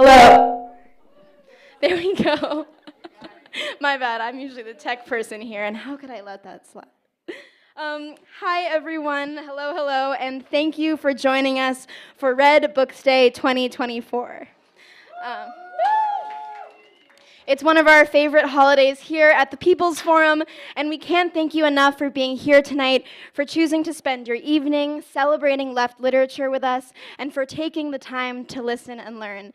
Hello. There we go. My bad, I'm usually the tech person here, and how could I let that slide? Hi, everyone. Hello, hello, and thank you for joining us for Red Books Day 2024. It's one of our favorite holidays here at the People's Forum, and we can't thank you enough for being here tonight, for choosing to spend your evening celebrating left literature with us, and for taking the time to listen and learn.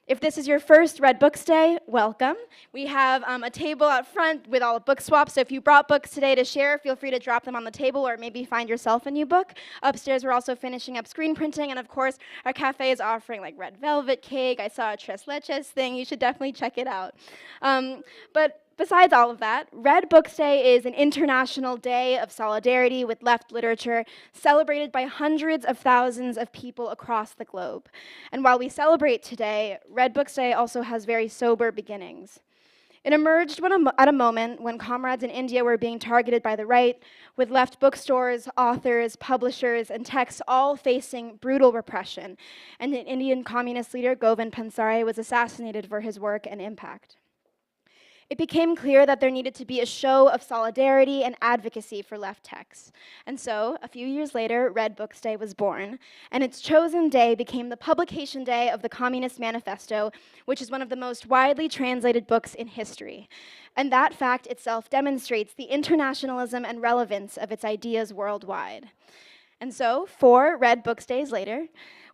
If this is your first Red Books Day, welcome. We have a table out front with all the book swaps, so if you brought books today to share, feel free to drop them on the table or maybe find yourself a new book. Upstairs, we're also finishing up screen printing, and of course, our cafe is offering like red velvet cake. I saw a tres leches thing. You should definitely check it out. But besides all of that, Red Books Day is an international day of solidarity with left literature, celebrated by hundreds of thousands of people across the globe. And while we celebrate today, Red Books Day also has very sober beginnings. It emerged at a moment when comrades in India were being targeted by the right, with left bookstores, authors, publishers, and texts all facing brutal repression, and an Indian communist leader, Govind Pansare, was assassinated for his work and impact. It became clear that there needed to be a show of solidarity and advocacy for left texts. And so, a few years later, Red Books Day was born, and its chosen day became the publication day of the Communist Manifesto, which is one of the most widely translated books in history. And that fact itself demonstrates the internationalism and relevance of its ideas worldwide. And so, 4 Red Books Days later,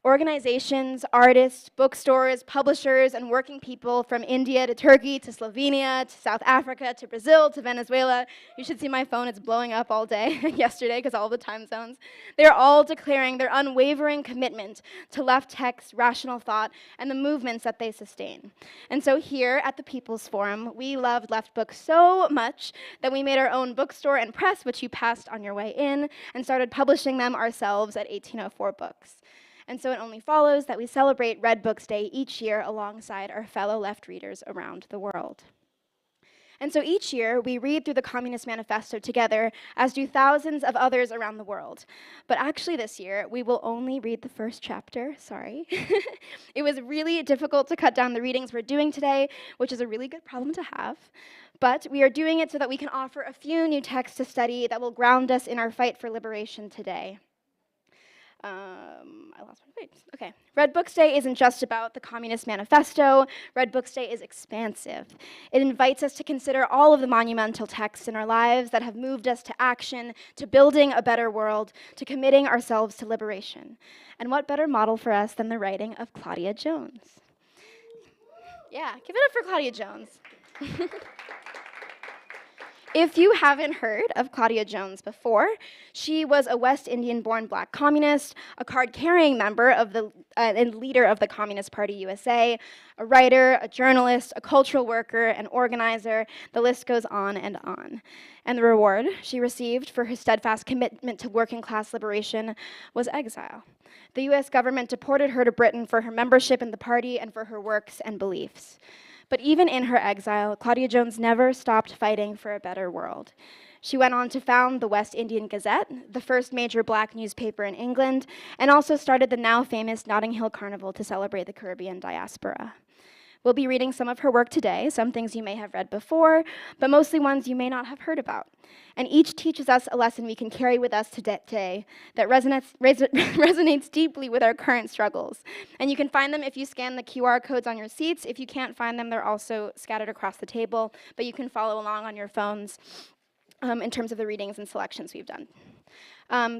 organizations, artists, bookstores, publishers, and working people from India to Turkey to Slovenia to South Africa to Brazil to Venezuela — you should see my phone, it's blowing up all day yesterday because all the time zones — they're all declaring their unwavering commitment to left text, rational thought, and the movements that they sustain. And so here at the People's Forum, we loved left books so much that we made our own bookstore and press, which you passed on your way in, and started publishing them ourselves at 1804 Books. And so it only follows that we celebrate Red Books Day each year alongside our fellow left readers around the world. And so each year, we read through the Communist Manifesto together, as do thousands of others around the world. But actually this year, we will only read the first chapter, sorry. It was really difficult to cut down the readings we're doing today, which is a really good problem to have. But we are doing it so that we can offer a few new texts to study that will ground us in our fight for liberation today. I lost my page. Okay. Red Books Day isn't just about the Communist Manifesto. Red Books Day is expansive. It invites us to consider all of the monumental texts in our lives that have moved us to action, to building a better world, to committing ourselves to liberation. And what better model for us than the writing of Claudia Jones? Yeah, give it up for Claudia Jones. If you haven't heard of Claudia Jones before, she was a West Indian-born black communist, a card-carrying member of and leader of the Communist Party USA, a writer, a journalist, a cultural worker, an organizer. The list goes on and on. And the reward she received for her steadfast commitment to working-class liberation was exile. The US government deported her to Britain for her membership in the party and for her works and beliefs. But even in her exile, Claudia Jones never stopped fighting for a better world. She went on to found the West Indian Gazette, the first major black newspaper in England, and also started the now famous Notting Hill Carnival to celebrate the Caribbean diaspora. We'll be reading some of her work today, some things you may have read before, but mostly ones you may not have heard about. And each teaches us a lesson we can carry with us today that resonates deeply with our current struggles. And you can find them if you scan the QR codes on your seats. If you can't find them, they're also scattered across the table, but you can follow along on your phones in terms of the readings and selections we've done.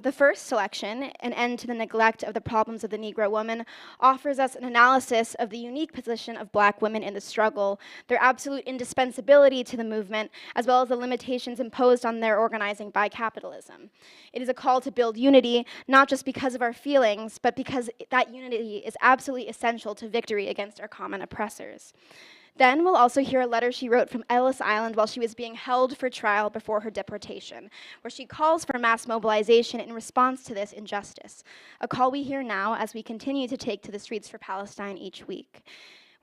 The first selection, An End to the Neglect of the Problems of the Negro Woman, offers us an analysis of the unique position of black women in the struggle, their absolute indispensability to the movement, as well as the limitations imposed on their organizing by capitalism. It is a call to build unity, not just because of our feelings, but because that unity is absolutely essential to victory against our common oppressors. Then we'll also hear a letter she wrote from Ellis Island while she was being held for trial before her deportation, where she calls for mass mobilization in response to this injustice, a call we hear now as we continue to take to the streets for Palestine each week.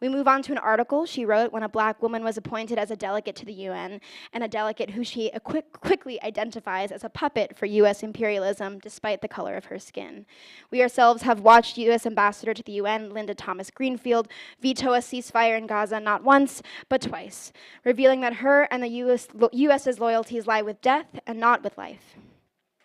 We move on to an article she wrote when a Black woman was appointed as a delegate to the UN, and a delegate who she quickly identifies as a puppet for US imperialism despite the color of her skin. We ourselves have watched US Ambassador to the UN, Linda Thomas Greenfield, veto a ceasefire in Gaza not once, but twice, revealing that her and the US's loyalties lie with death and not with life.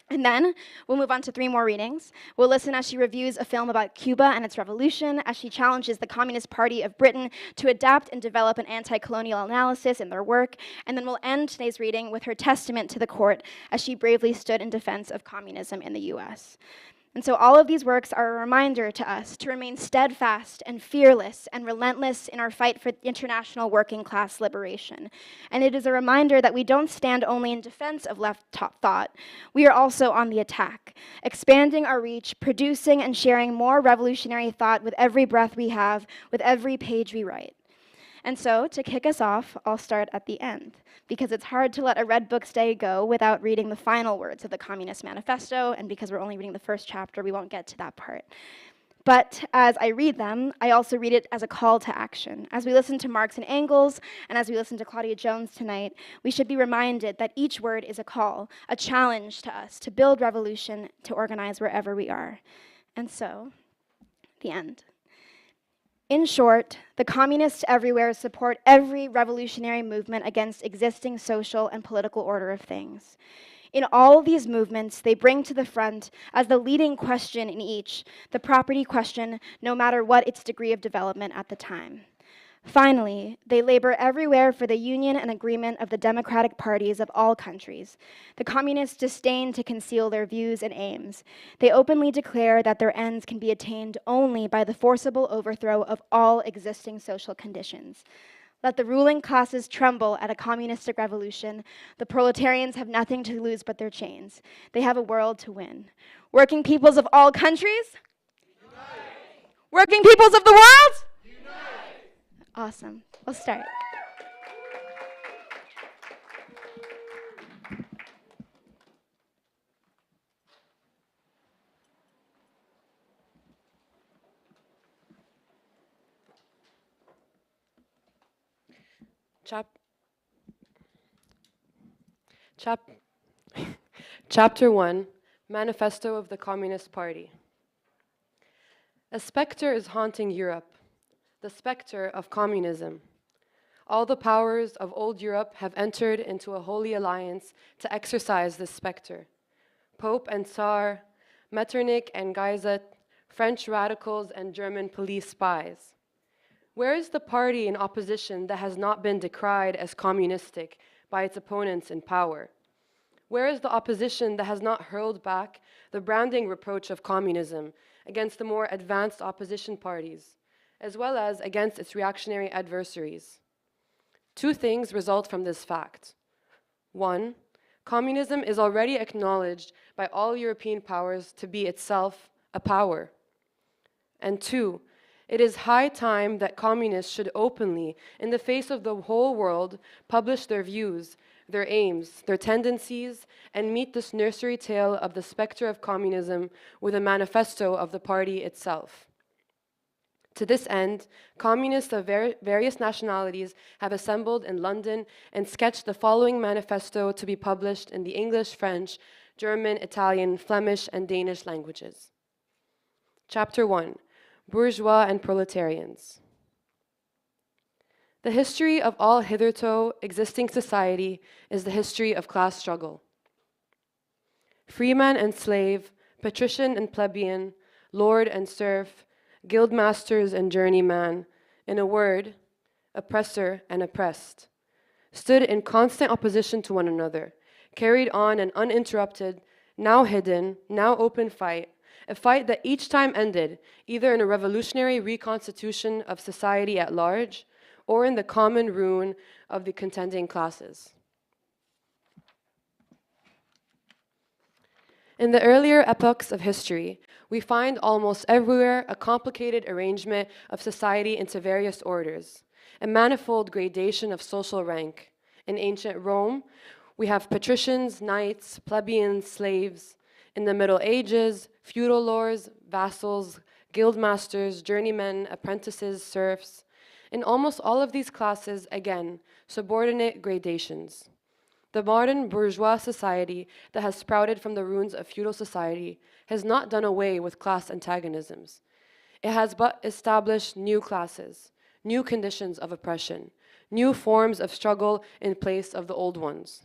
And then we'll move on to 3 more readings. We'll listen as she reviews a film about Cuba and its revolution, as she challenges the Communist Party of Britain to adapt and develop an anti-colonial analysis in their work. And then we'll end today's reading with her testament to the court as she bravely stood in defense of communism in the US. And so all of these works are a reminder to us to remain steadfast and fearless and relentless in our fight for international working class liberation. And it is a reminder that we don't stand only in defense of left thought. We are also on the attack, expanding our reach, producing and sharing more revolutionary thought with every breath we have, with every page we write. And so, to kick us off, I'll start at the end, because it's hard to let a Red Books Day go without reading the final words of the Communist Manifesto, and because we're only reading the first chapter, we won't get to that part. But as I read them, I also read it as a call to action. As we listen to Marx and Engels, and as we listen to Claudia Jones tonight, we should be reminded that each word is a call, a challenge to us to build revolution, to organize wherever we are. And so, the end. In short, the communists everywhere support every revolutionary movement against existing social and political order of things. In all these movements, they bring to the front, as the leading question in each, the property question, no matter what its degree of development at the time. Finally, they labor everywhere for the union and agreement of the democratic parties of all countries. The communists disdain to conceal their views and aims. They openly declare that their ends can be attained only by the forcible overthrow of all existing social conditions. Let the ruling classes tremble at a communistic revolution. The proletarians have nothing to lose but their chains. They have a world to win. Working peoples of all countries? Unite! Working peoples of the world? Awesome. We'll start. Chapter 1, Manifesto of the Communist Party. A specter is haunting Europe, the specter of communism. All the powers of old Europe have entered into a holy alliance to exorcise this specter. Pope and Tsar, Metternich and Guizot, French radicals and German police spies. Where is the party in opposition that has not been decried as communistic by its opponents in power? Where is the opposition that has not hurled back the branding reproach of communism against the more advanced opposition parties, as well as against its reactionary adversaries? 2 things result from this fact. 1, communism is already acknowledged by all European powers to be itself a power. And 2, it is high time that communists should openly, in the face of the whole world, publish their views, their aims, their tendencies, and meet this nursery tale of the specter of communism with a manifesto of the party itself. To this end, communists of various nationalities have assembled in London and sketched the following manifesto to be published in the English, French, German, Italian, Flemish, and Danish languages. Chapter 1, Bourgeois and Proletarians. The history of all hitherto existing society is the history of class struggle. Freeman and slave, patrician and plebeian, lord and serf, guildmasters and journeyman, in a word, oppressor and oppressed, stood in constant opposition to one another, carried on an uninterrupted, now hidden, now open fight, a fight that each time ended either in a revolutionary reconstitution of society at large or in the common ruin of the contending classes. In the earlier epochs of history, we find almost everywhere a complicated arrangement of society into various orders, a manifold gradation of social rank. In ancient Rome, we have patricians, knights, plebeians, slaves. In the Middle Ages, feudal lords, vassals, guildmasters, journeymen, apprentices, serfs. In almost all of these classes, again, subordinate gradations. The modern bourgeois society that has sprouted from the ruins of feudal society has not done away with class antagonisms. It has but established new classes, new conditions of oppression, new forms of struggle in place of the old ones.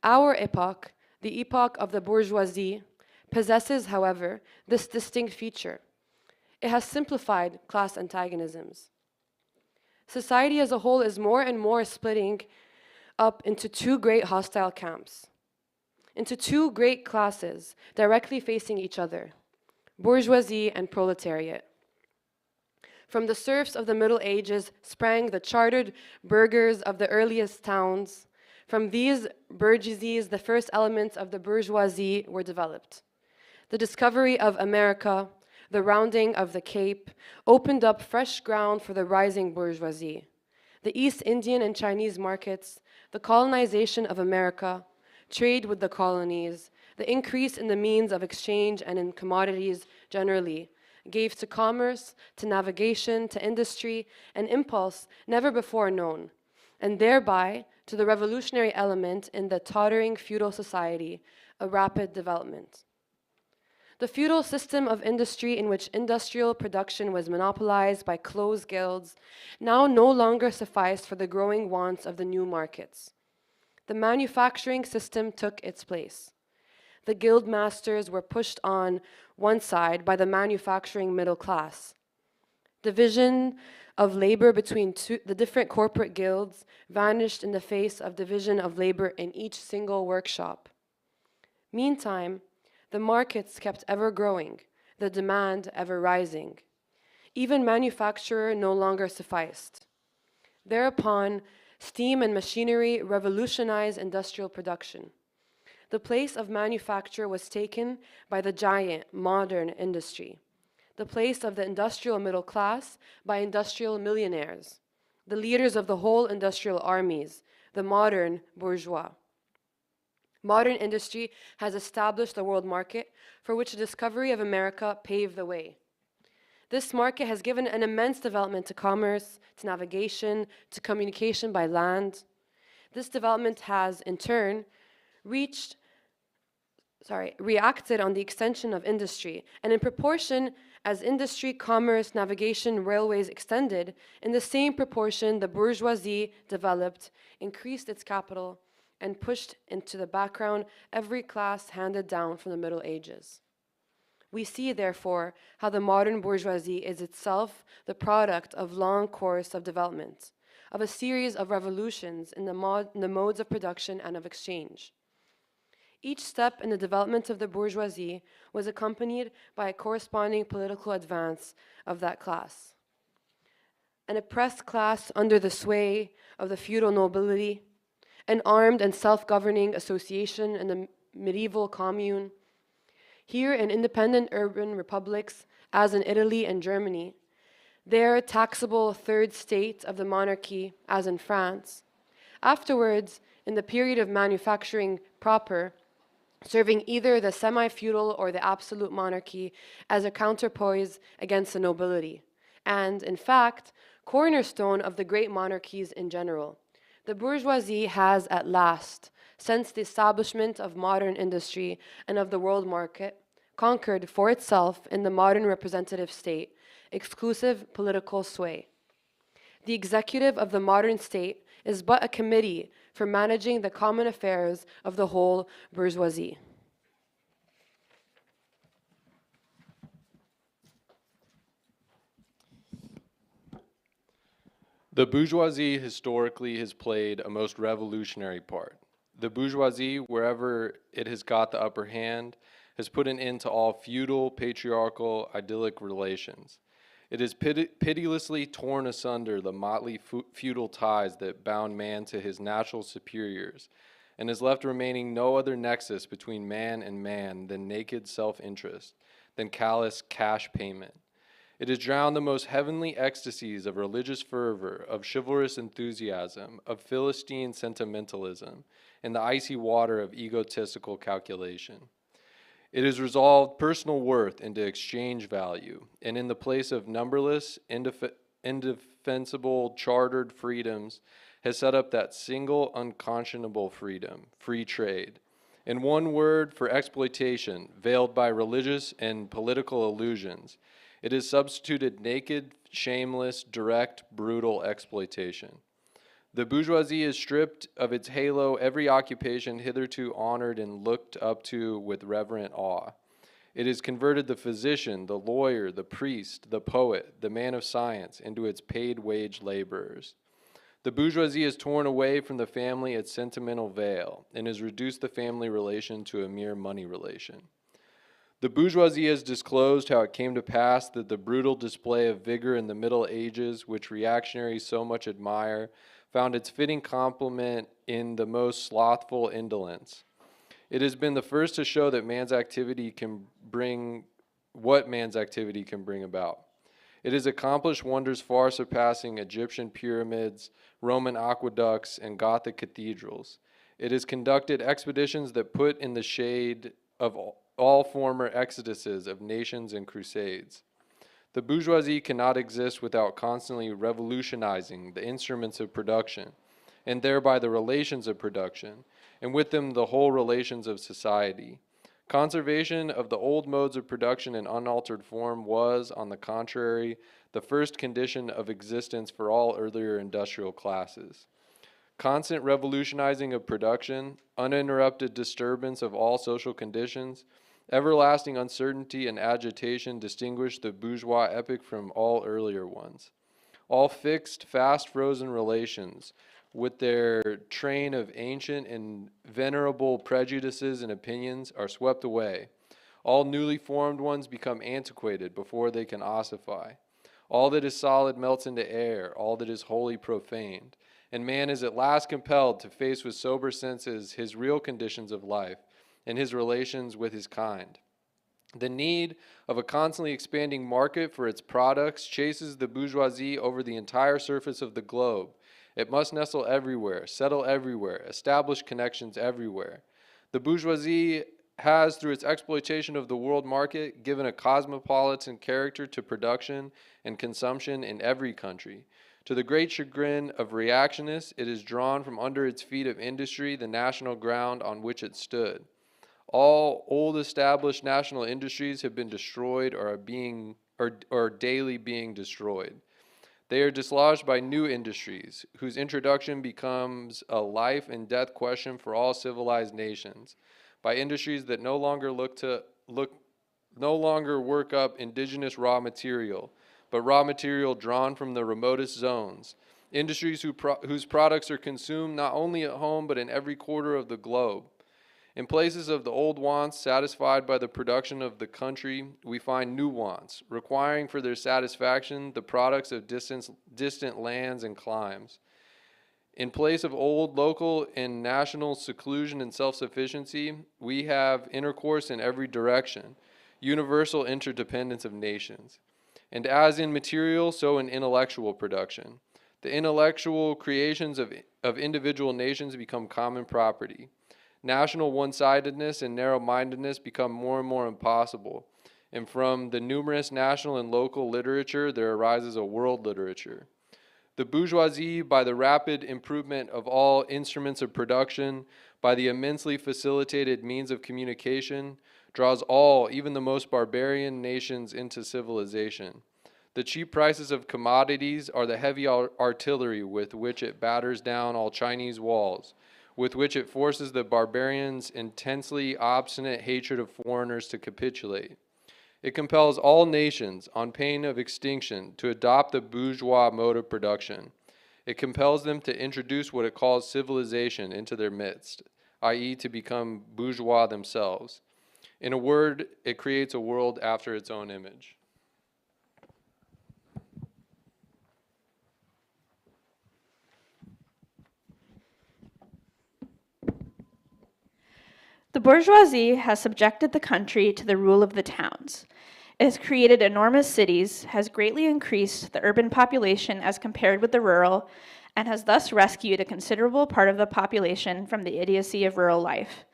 Our epoch, the epoch of the bourgeoisie, possesses, however, this distinct feature. It has simplified class antagonisms. Society as a whole is more and more splitting up into two great hostile camps, into two great classes directly facing each other, bourgeoisie and proletariat. From the serfs of the Middle Ages sprang the chartered burghers of the earliest towns. From these burgesses, the first elements of the bourgeoisie were developed. The discovery of America, the rounding of the Cape, opened up fresh ground for the rising bourgeoisie. The East Indian and Chinese markets, the colonization of America, trade with the colonies, the increase in the means of exchange and in commodities generally, gave to commerce, to navigation, to industry, an impulse never before known, and thereby to the revolutionary element in the tottering feudal society, a rapid development. The feudal system of industry in which industrial production was monopolized by closed guilds now no longer sufficed for the growing wants of the new markets. The manufacturing system took its place. The guild masters were pushed on one side by the manufacturing middle class. Division of labor between the different corporate guilds vanished in the face of division of labor in each single workshop. Meantime, the markets kept ever growing, the demand ever rising. Even manufacture no longer sufficed. Thereupon, steam and machinery revolutionized industrial production. The place of manufacture was taken by the giant modern industry. The place of the industrial middle class by industrial millionaires, the leaders of the whole industrial armies, the modern bourgeois. Modern industry has established the world market for which the discovery of America paved the way. This market has given an immense development to commerce, to navigation, to communication by land. This development has, in turn, reacted on the extension of industry, and in proportion as industry, commerce, navigation, railways extended, in the same proportion the bourgeoisie developed, increased its capital, and pushed into the background every class handed down from the Middle Ages. We see, therefore, how the modern bourgeoisie is itself the product of long course of development, of a series of revolutions in the modes of production and of exchange. Each step in the development of the bourgeoisie was accompanied by a corresponding political advance of that class. An oppressed class under the sway of the feudal nobility, an armed and self-governing association in the medieval commune. Here in independent urban republics, as in Italy and Germany. There, taxable third state of the monarchy, as in France. Afterwards, in the period of manufacturing proper, serving either the semi-feudal or the absolute monarchy as a counterpoise against the nobility, and, in fact, cornerstone of the great monarchies in general. The bourgeoisie has at last, since the establishment of modern industry and of the world market, conquered for itself in the modern representative state exclusive political sway. The executive of the modern state is but a committee for managing the common affairs of the whole bourgeoisie. The bourgeoisie historically has played a most revolutionary part. The bourgeoisie, wherever it has got the upper hand, has put an end to all feudal, patriarchal, idyllic relations. It has pitilessly torn asunder the motley feudal ties that bound man to his natural superiors, and has left remaining no other nexus between man and man than naked self-interest, than callous cash payment. It has drowned the most heavenly ecstasies of religious fervor, of chivalrous enthusiasm, of Philistine sentimentalism, in the icy water of egotistical calculation. It has resolved personal worth into exchange value, and in the place of numberless, indefensible chartered freedoms has set up that single unconscionable freedom, free trade. In one word, for exploitation, veiled by religious and political illusions, it has substituted naked, shameless, direct, brutal exploitation. The bourgeoisie has stripped of its halo every occupation hitherto honored and looked up to with reverent awe. It has converted the physician, the lawyer, the priest, the poet, the man of science into its paid wage laborers. The bourgeoisie has torn away from the family its sentimental veil and has reduced the family relation to a mere money relation. The bourgeoisie has disclosed how it came to pass that the brutal display of vigor in the Middle Ages, which reactionaries so much admire, found its fitting complement in the most slothful indolence. It has been the first to show that man's activity can bring what man's activity can bring about. It has accomplished wonders far surpassing Egyptian pyramids, Roman aqueducts, and Gothic cathedrals. It has conducted expeditions that put in the shade of all former exoduses of nations and crusades. The bourgeoisie cannot exist without constantly revolutionizing the instruments of production, and thereby the relations of production, and with them the whole relations of society. Conservation of the old modes of production in unaltered form was, on the contrary, the first condition of existence for all earlier industrial classes. Constant revolutionizing of production, uninterrupted disturbance of all social conditions, everlasting uncertainty and agitation distinguish the bourgeois epoch from all earlier ones. All fixed, fast-frozen relations, with their train of ancient and venerable prejudices and opinions, are swept away. All newly formed ones become antiquated before they can ossify. All that is solid melts into air, all that is holy profaned, and man is at last compelled to face with sober senses his real conditions of life and his relations with his kind. The need of a constantly expanding market for its products chases the bourgeoisie over the entire surface of the globe. It must nestle everywhere, settle everywhere, establish connections everywhere. The bourgeoisie has, through its exploitation of the world market, given a cosmopolitan character to production and consumption in every country. To the great chagrin of reactionists, it has drawn from under its feet of industry the national ground on which it stood. All old established national industries have been destroyed or are daily being destroyed. They are dislodged by new industries, whose introduction becomes a life and death question for all civilized nations, by industries that no longer work up indigenous raw material, but raw material drawn from the remotest zones. Industries whose products are consumed not only at home but in every quarter of the globe. In places of the old wants satisfied by the production of the country, we find new wants, requiring for their satisfaction the products of distant lands and climes. In place of old local and national seclusion and self-sufficiency, we have intercourse in every direction, universal interdependence of nations. And as in material, so in intellectual production. The intellectual creations of individual nations become common property. National one-sidedness and narrow-mindedness become more and more impossible, and from the numerous national and local literature there arises a world literature. The bourgeoisie, by the rapid improvement of all instruments of production, by the immensely facilitated means of communication, draws all, even the most barbarian nations, into civilization. The cheap prices of commodities are the heavy artillery with which it batters down all Chinese walls, with which it forces the barbarians' intensely obstinate hatred of foreigners to capitulate. It compels all nations, on pain of extinction, to adopt the bourgeois mode of production. It compels them to introduce what it calls civilization into their midst, i.e., to become bourgeois themselves. In a word, it creates a world after its own image. The bourgeoisie has subjected the country to the rule of the towns. It has created enormous cities, has greatly increased the urban population as compared with the rural, and has thus rescued a considerable part of the population from the idiocy of rural life.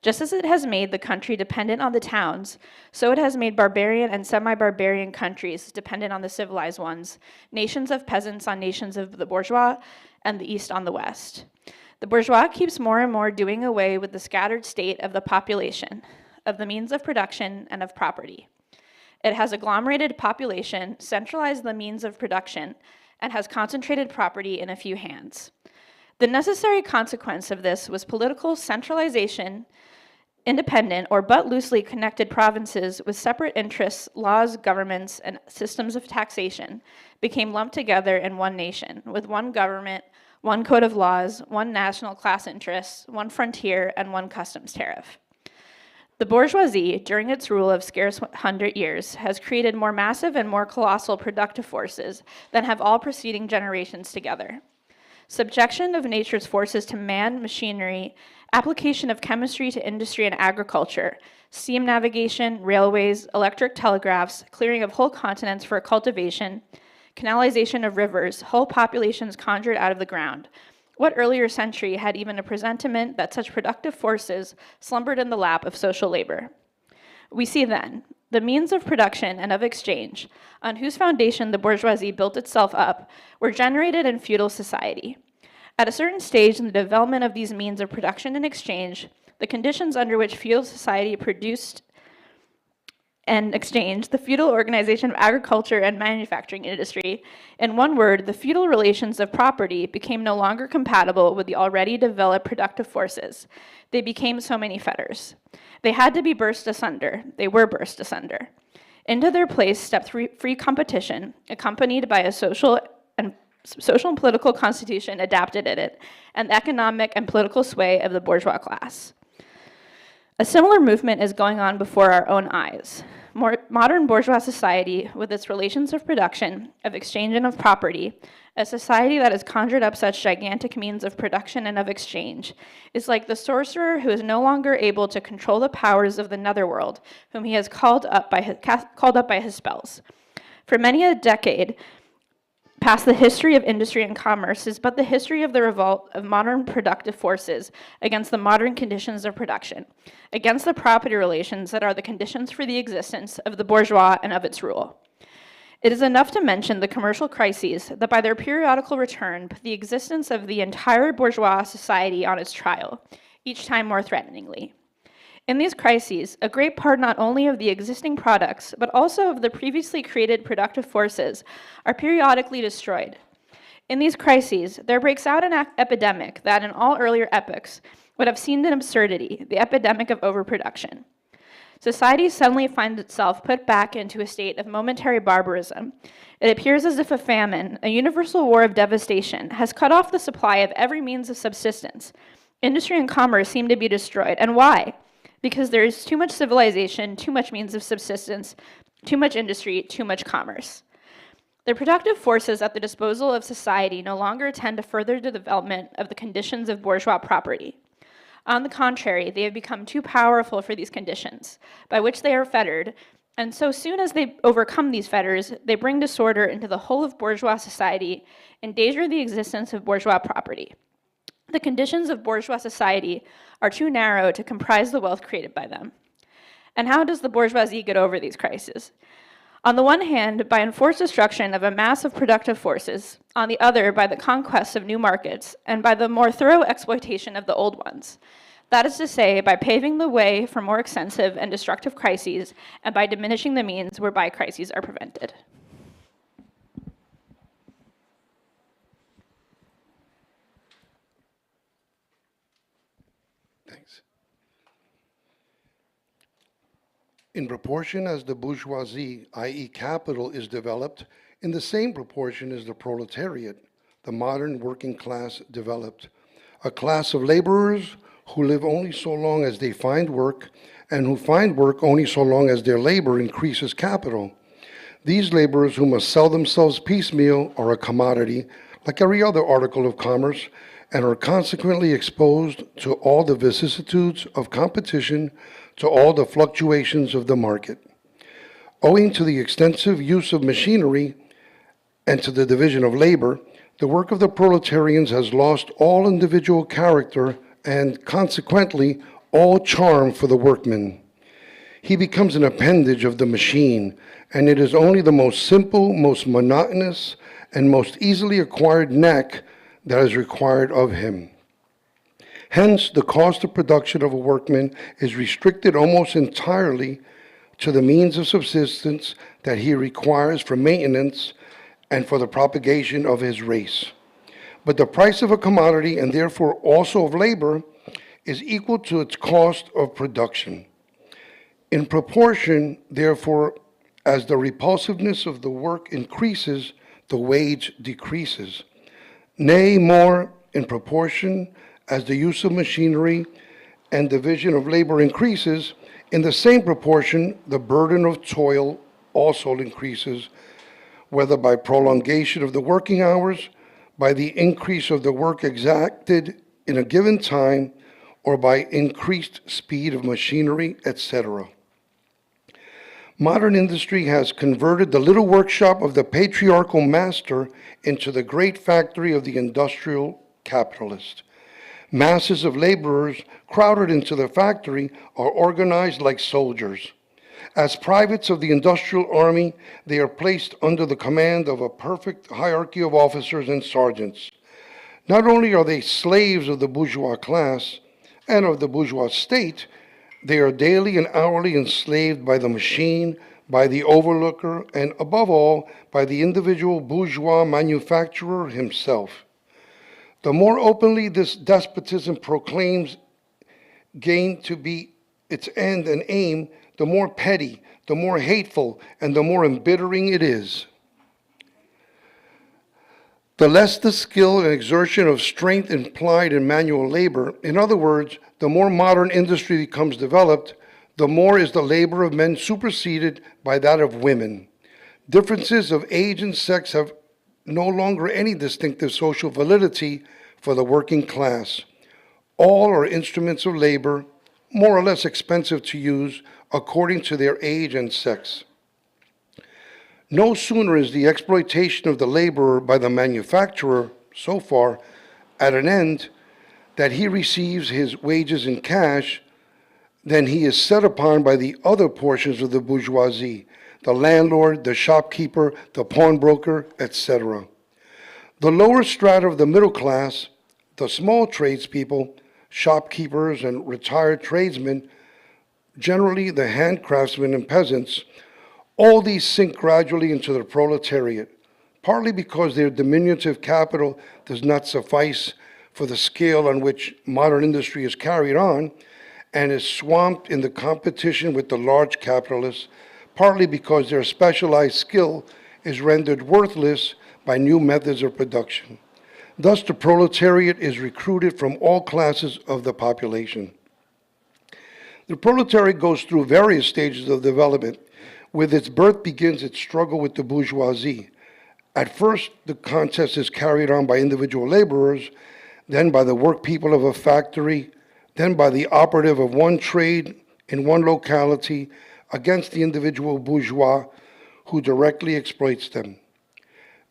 Just as it has made the country dependent on the towns, so it has made barbarian and semi-barbarian countries dependent on the civilized ones, nations of peasants on nations of the bourgeois, and the East on the West. The bourgeois keeps more and more doing away with the scattered state of the population, of the means of production, and of property. It has agglomerated population, centralized the means of production, and has concentrated property in a few hands. The necessary consequence of this was political centralization. Independent or but loosely connected provinces with separate interests, laws, governments, and systems of taxation became lumped together in one nation, with one government, one code of laws, one national class interests, one frontier, and one customs tariff. The bourgeoisie, during its rule of scarce 100 years, has created more massive and more colossal productive forces than have all preceding generations together. Subjection of nature's forces to man, machinery, application of chemistry to industry and agriculture, steam navigation, railways, electric telegraphs, clearing of whole continents for cultivation, canalization of rivers, whole populations conjured out of the ground. What earlier century had even a presentiment that such productive forces slumbered in the lap of social labor? We see then the means of production and of exchange, on whose foundation the bourgeoisie built itself up, were generated in feudal society. At a certain stage in the development of these means of production and exchange, the conditions under which feudal society produced and exchanged, the feudal organization of agriculture and manufacturing industry, in one word, the feudal relations of property became no longer compatible with the already developed productive forces. They became so many fetters. They had to be burst asunder. They were burst asunder. Into their place stepped free competition, accompanied by a social and political constitution adapted in it, and the economic and political sway of the bourgeois class. A similar movement is going on before our own eyes. Modern bourgeois society, with its relations of production, of exchange, and of property, a society that has conjured up such gigantic means of production and of exchange, is like the sorcerer who is no longer able to control the powers of the netherworld, whom he has called up by his spells. For many a decade, past the history of industry and commerce is but the history of the revolt of modern productive forces against the modern conditions of production, against the property relations that are the conditions for the existence of the bourgeois and of its rule. It is enough to mention the commercial crises that by their periodical return put the existence of the entire bourgeois society on its trial, each time more threateningly. In these crises, a great part not only of the existing products, but also of the previously created productive forces are periodically destroyed. In these crises, there breaks out an epidemic that in all earlier epochs would have seemed an absurdity, the epidemic of overproduction. Society suddenly finds itself put back into a state of momentary barbarism. It appears as if a famine, a universal war of devastation, has cut off the supply of every means of subsistence. Industry and commerce seem to be destroyed. And why? Because there is too much civilization, too much means of subsistence, too much industry, too much commerce. The productive forces at the disposal of society no longer tend to further the development of the conditions of bourgeois property. On the contrary, they have become too powerful for these conditions, by which they are fettered, and so soon as they overcome these fetters, they bring disorder into the whole of bourgeois society, endanger the existence of bourgeois property. The conditions of bourgeois society are too narrow to comprise the wealth created by them. And how does the bourgeoisie get over these crises? On the one hand, by enforced destruction of a mass of productive forces, on the other, by the conquest of new markets, and by the more thorough exploitation of the old ones. That is to say, by paving the way for more extensive and destructive crises, and by diminishing the means whereby crises are prevented. Thanks. In proportion as the bourgeoisie, i.e. capital, is developed, in the same proportion is the proletariat, the modern working class, developed. A class of laborers who live only so long as they find work, and who find work only so long as their labor increases capital. These laborers who must sell themselves piecemeal are a commodity, like every other article of commerce, and are consequently exposed to all the vicissitudes of competition, to all the fluctuations of the market. Owing to the extensive use of machinery and to the division of labor, the work of the proletarians has lost all individual character and, consequently, all charm for the workman. He becomes an appendage of the machine, and it is only the most simple, most monotonous, and most easily acquired knack that is required of him. Hence, the cost of production of a workman is restricted almost entirely to the means of subsistence that he requires for maintenance and for the propagation of his race. But the price of a commodity, and therefore also of labor, is equal to its cost of production. In proportion, therefore, as the repulsiveness of the work increases, the wage decreases. Nay, more, in proportion as the use of machinery and division of labor increases, in the same proportion, the burden of toil also increases, whether by prolongation of the working hours, by the increase of the work exacted in a given time, or by increased speed of machinery, etc. Modern industry has converted the little workshop of the patriarchal master into the great factory of the industrial capitalist. Masses of laborers crowded into the factory are organized like soldiers. As privates of the industrial army, they are placed under the command of a perfect hierarchy of officers and sergeants. Not only are they slaves of the bourgeois class and of the bourgeois state, they are daily and hourly enslaved by the machine, by the overlooker, and above all, by the individual bourgeois manufacturer himself. The more openly this despotism proclaims gain to be its end and aim, the more petty, the more hateful, and the more embittering it is. The less the skill and exertion of strength implied in manual labor, in other words, the more modern industry becomes developed, the more is the labor of men superseded by that of women. Differences of age and sex have no longer any distinctive social validity for the working class. All are instruments of labor, more or less expensive to use according to their age and sex. No sooner is the exploitation of the laborer by the manufacturer, so far, at an end, that he receives his wages in cash, than he is set upon by the other portions of the bourgeoisie, the landlord, the shopkeeper, the pawnbroker, etc. The lower strata of the middle class, the small tradespeople, shopkeepers and retired tradesmen, generally the handcraftsmen and peasants, all these sink gradually into the proletariat, partly because their diminutive capital does not suffice for the scale on which modern industry is carried on, and is swamped in the competition with the large capitalists, partly because their specialized skill is rendered worthless by new methods of production. Thus, the proletariat is recruited from all classes of the population. The proletariat goes through various stages of development. With its birth begins its struggle with the bourgeoisie. At first, the contest is carried on by individual laborers, then by the work people of a factory, then by the operative of one trade in one locality against the individual bourgeois who directly exploits them.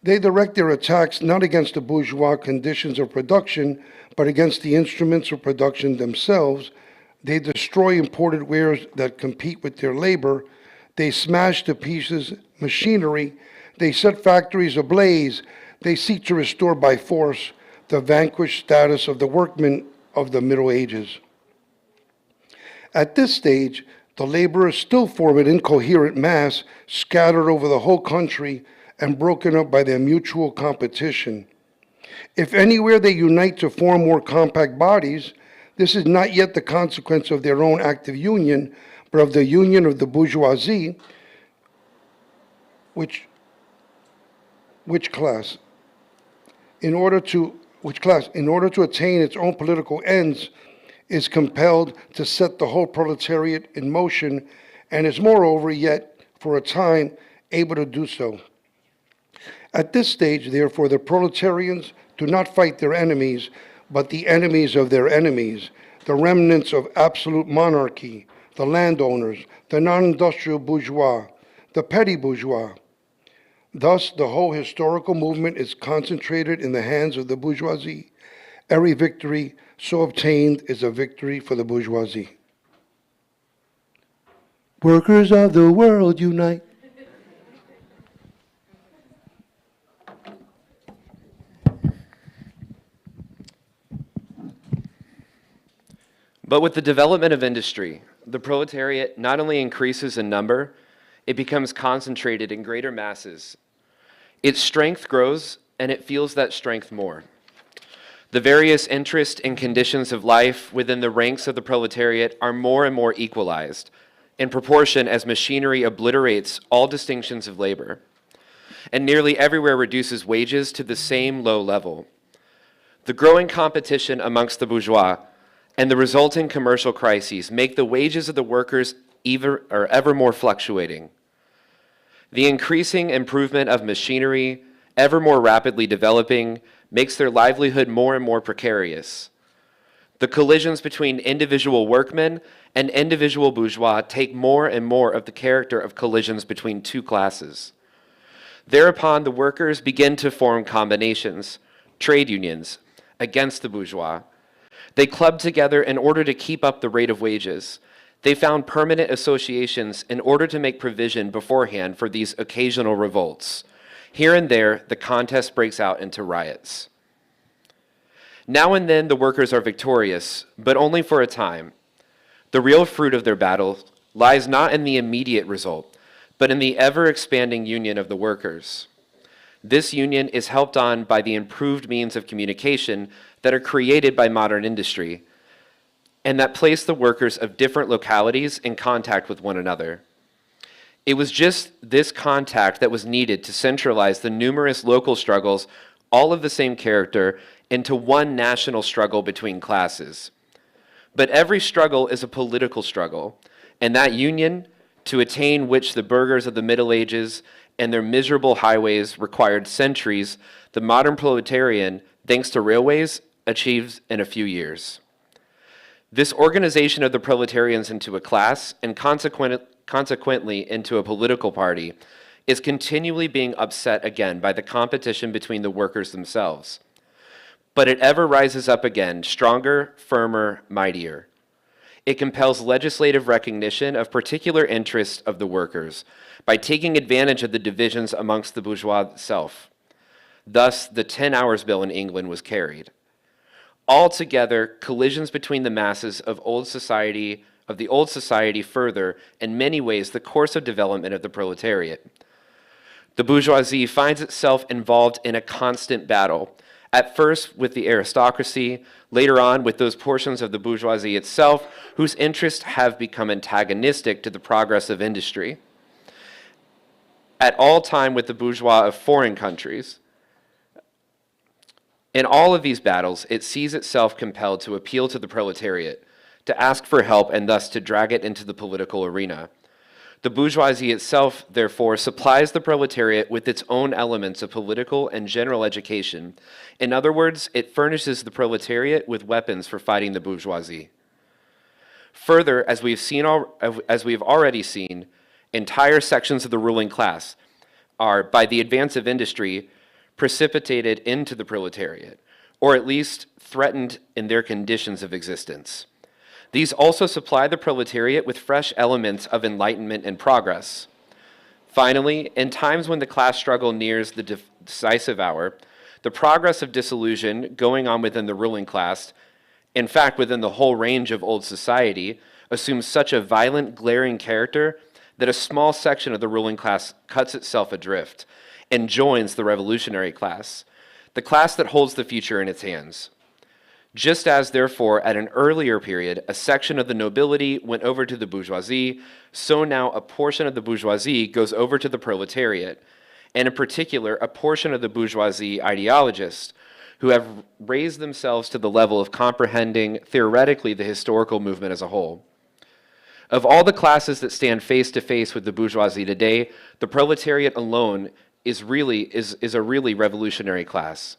They direct their attacks not against the bourgeois conditions of production, but against the instruments of production themselves. They destroy imported wares that compete with their labor. They smash to pieces machinery. They set factories ablaze. They seek to restore by force the vanquished status of the workmen of the Middle Ages. At this stage, the laborers still form an incoherent mass scattered over the whole country and broken up by their mutual competition. If anywhere they unite to form more compact bodies, this is not yet the consequence of their own active union, but of the union of the bourgeoisie, which class, in order to attain its own political ends, is compelled to set the whole proletariat in motion, and is moreover yet, for a time, able to do so. At this stage, therefore, the proletarians do not fight their enemies, but the enemies of their enemies, the remnants of absolute monarchy, the landowners, the non-industrial bourgeois, the petty bourgeois. Thus, the whole historical movement is concentrated in the hands of the bourgeoisie, Every victory so obtained is a victory for the bourgeoisie. Workers of the world unite. But with the development of industry, the proletariat not only increases in number, it becomes concentrated in greater masses. Its strength grows, and it feels that strength more. The various interests and conditions of life within the ranks of the proletariat are more and more equalized, in proportion as machinery obliterates all distinctions of labor, and nearly everywhere reduces wages to the same low level. The growing competition amongst the bourgeois and the resulting commercial crises make the wages of the workers ever more fluctuating. The increasing improvement of machinery, ever more rapidly developing, makes their livelihood more and more precarious. The collisions between individual workmen and individual bourgeois take more and more of the character of collisions between two classes. Thereupon, the workers begin to form combinations, trade unions, against the bourgeois. They clubbed together in order to keep up the rate of wages. They found permanent associations in order to make provision beforehand for these occasional revolts. Here and there, the contest breaks out into riots. Now and then, the workers are victorious, but only for a time. The real fruit of their battle lies not in the immediate result, but in the ever-expanding union of the workers. This union is helped on by the improved means of communication that are created by modern industry, and that place the workers of different localities in contact with one another. It was just this contact that was needed to centralize the numerous local struggles, all of the same character, into one national struggle between classes. But every struggle is a political struggle, and that union, to attain which the burghers of the Middle Ages and their miserable highways required centuries, the modern proletarian, thanks to railways, achieves in a few years. This organization of the proletarians into a class, and consequently into a political party, is continually being upset again by the competition between the workers themselves. But it ever rises up again, stronger, firmer, mightier. It compels legislative recognition of particular interests of the workers by taking advantage of the divisions amongst the bourgeois itself. Thus, the 10 Hours Bill in England was carried. Altogether, collisions between the masses of the old society further, in many ways, the course of development of the proletariat. The bourgeoisie finds itself involved in a constant battle, at first with the aristocracy, later on with those portions of the bourgeoisie itself whose interests have become antagonistic to the progress of industry. At all time with the bourgeois of foreign countries. In all of these battles, it sees itself compelled to appeal to the proletariat, to ask for help and thus to drag it into the political arena. The bourgeoisie itself, therefore, supplies the proletariat with its own elements of political and general education. In other words, it furnishes the proletariat with weapons for fighting the bourgeoisie. Further, as we've already seen, entire sections of the ruling class are, by the advance of industry, precipitated into the proletariat, or at least threatened in their conditions of existence. These also supply the proletariat with fresh elements of enlightenment and progress. Finally, in times when the class struggle nears the decisive hour, the progress of disillusion going on within the ruling class, in fact within the whole range of old society, assumes such a violent, glaring character that a small section of the ruling class cuts itself adrift and joins the revolutionary class, the class that holds the future in its hands. Just as, therefore, at an earlier period, a section of the nobility went over to the bourgeoisie, so now a portion of the bourgeoisie goes over to the proletariat, and in particular, a portion of the bourgeoisie ideologists who have raised themselves to the level of comprehending theoretically the historical movement as a whole. Of all the classes that stand face to face with the bourgeoisie today, the proletariat alone is a really revolutionary class.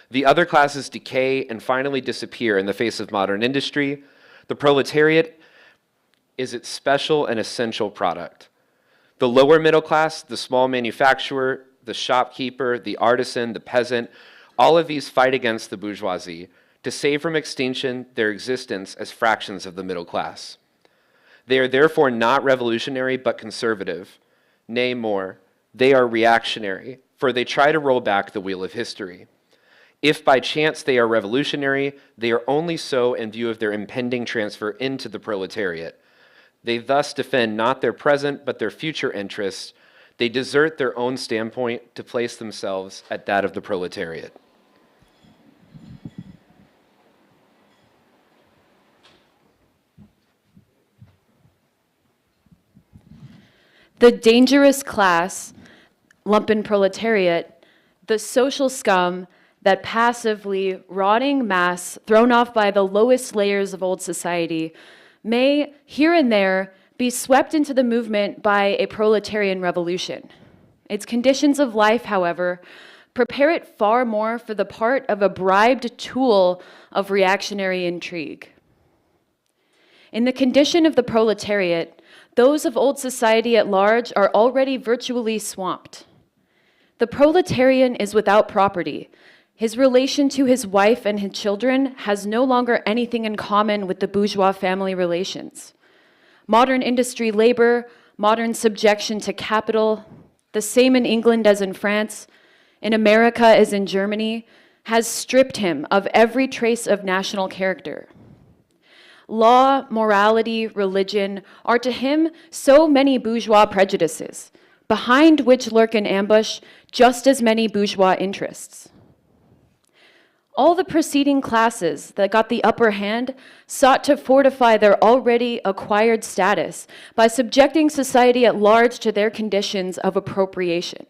The other classes decay and finally disappear in the face of modern industry. The proletariat is its special and essential product. The lower middle class, the small manufacturer, the shopkeeper, the artisan, the peasant, all of these fight against the bourgeoisie to save from extinction their existence as fractions of the middle class. They are therefore not revolutionary but conservative. Nay, more, they are reactionary, for they try to roll back the wheel of history. If by chance they are revolutionary, they are only so in view of their impending transfer into the proletariat. They thus defend not their present but their future interests. They desert their own standpoint to place themselves at that of the proletariat. The dangerous class, lumpen proletariat, the social scum, that passively rotting mass thrown off by the lowest layers of old society may, here and there, be swept into the movement by a proletarian revolution. Its conditions of life, however, prepare it far more for the part of a bribed tool of reactionary intrigue. In the condition of the proletariat, those of old society at large are already virtually swamped. The proletarian is without property. His relation to his wife and his children has no longer anything in common with the bourgeois family relations. Modern industry labor, modern subjection to capital, the same in England as in France, in America as in Germany, has stripped him of every trace of national character. Law, morality, religion are to him so many bourgeois prejudices, behind which lurk in ambush just as many bourgeois interests. All the preceding classes that got the upper hand sought to fortify their already acquired status by subjecting society at large to their conditions of appropriation.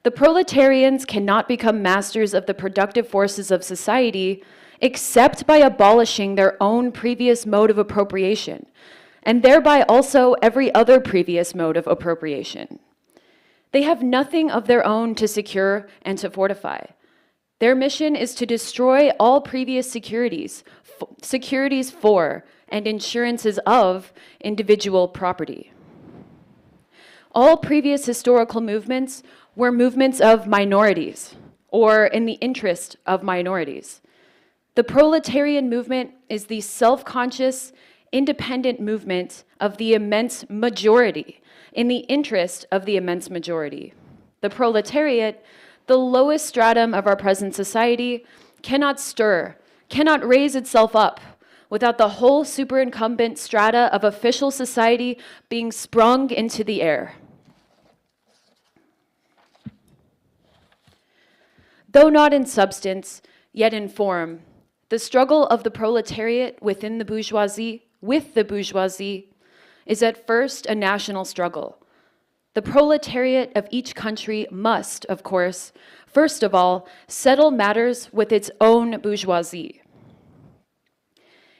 The proletarians cannot become masters of the productive forces of society except by abolishing their own previous mode of appropriation, and thereby also every other previous mode of appropriation. They have nothing of their own to secure and to fortify. Their mission is to destroy all previous securities for and insurances of individual property. All previous historical movements were movements of minorities, or in the interest of minorities. The proletarian movement is the self-conscious, independent movement of the immense majority, in the interest of the immense majority. The proletariat, the lowest stratum of our present society, cannot stir, cannot raise itself up without the whole superincumbent strata of official society being sprung into the air. Though not in substance, yet in form, the struggle of the proletariat within the bourgeoisie, with the bourgeoisie, is at first a national struggle. The proletariat of each country must, of course, first of all, settle matters with its own bourgeoisie.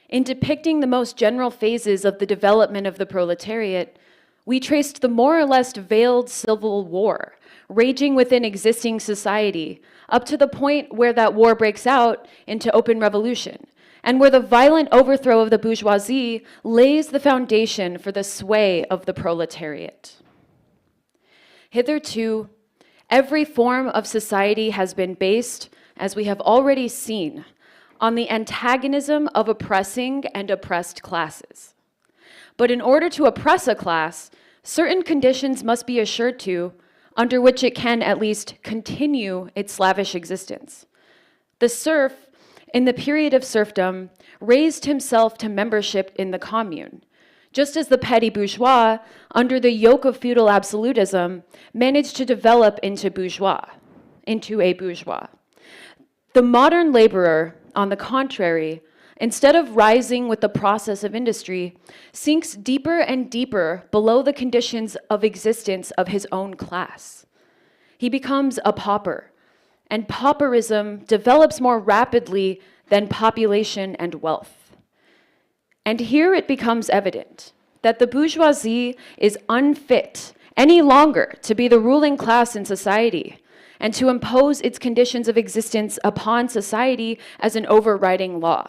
In depicting the most general phases of the development of the proletariat, we traced the more or less veiled civil war raging within existing society up to the point where that war breaks out into open revolution, and where the violent overthrow of the bourgeoisie lays the foundation for the sway of the proletariat. Hitherto, every form of society has been based, as we have already seen, on the antagonism of oppressing and oppressed classes. But in order to oppress a class, certain conditions must be assured to, under which it can at least continue its slavish existence. The serf, in the period of serfdom, raised himself to membership in the commune, just as the petty bourgeois, under the yoke of feudal absolutism, managed to develop into a bourgeois. The modern laborer, on the contrary, instead of rising with the process of industry, sinks deeper and deeper below the conditions of existence of his own class. He becomes a pauper, and pauperism develops more rapidly than population and wealth. And here it becomes evident that the bourgeoisie is unfit any longer to be the ruling class in society and to impose its conditions of existence upon society as an overriding law.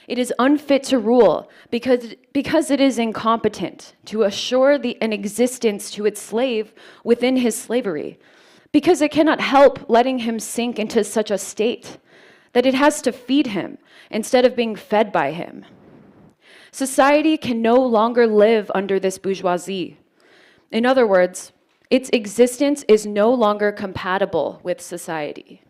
It is unfit to rule because it is incompetent to assure an existence to its slave within his slavery, because it cannot help letting him sink into such a state that it has to feed him instead of being fed by him. Society can no longer live under this bourgeoisie. In other words, its existence is no longer compatible with society.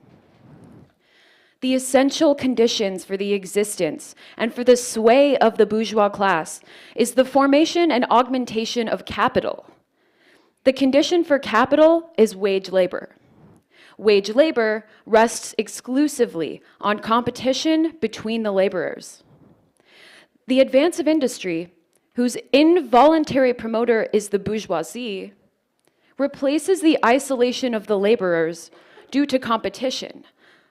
The essential conditions for the existence and for the sway of the bourgeois class is the formation and augmentation of capital. The condition for capital is wage labor. Wage labor rests exclusively on competition between the laborers. The advance of industry, whose involuntary promoter is the bourgeoisie, replaces the isolation of the laborers due to competition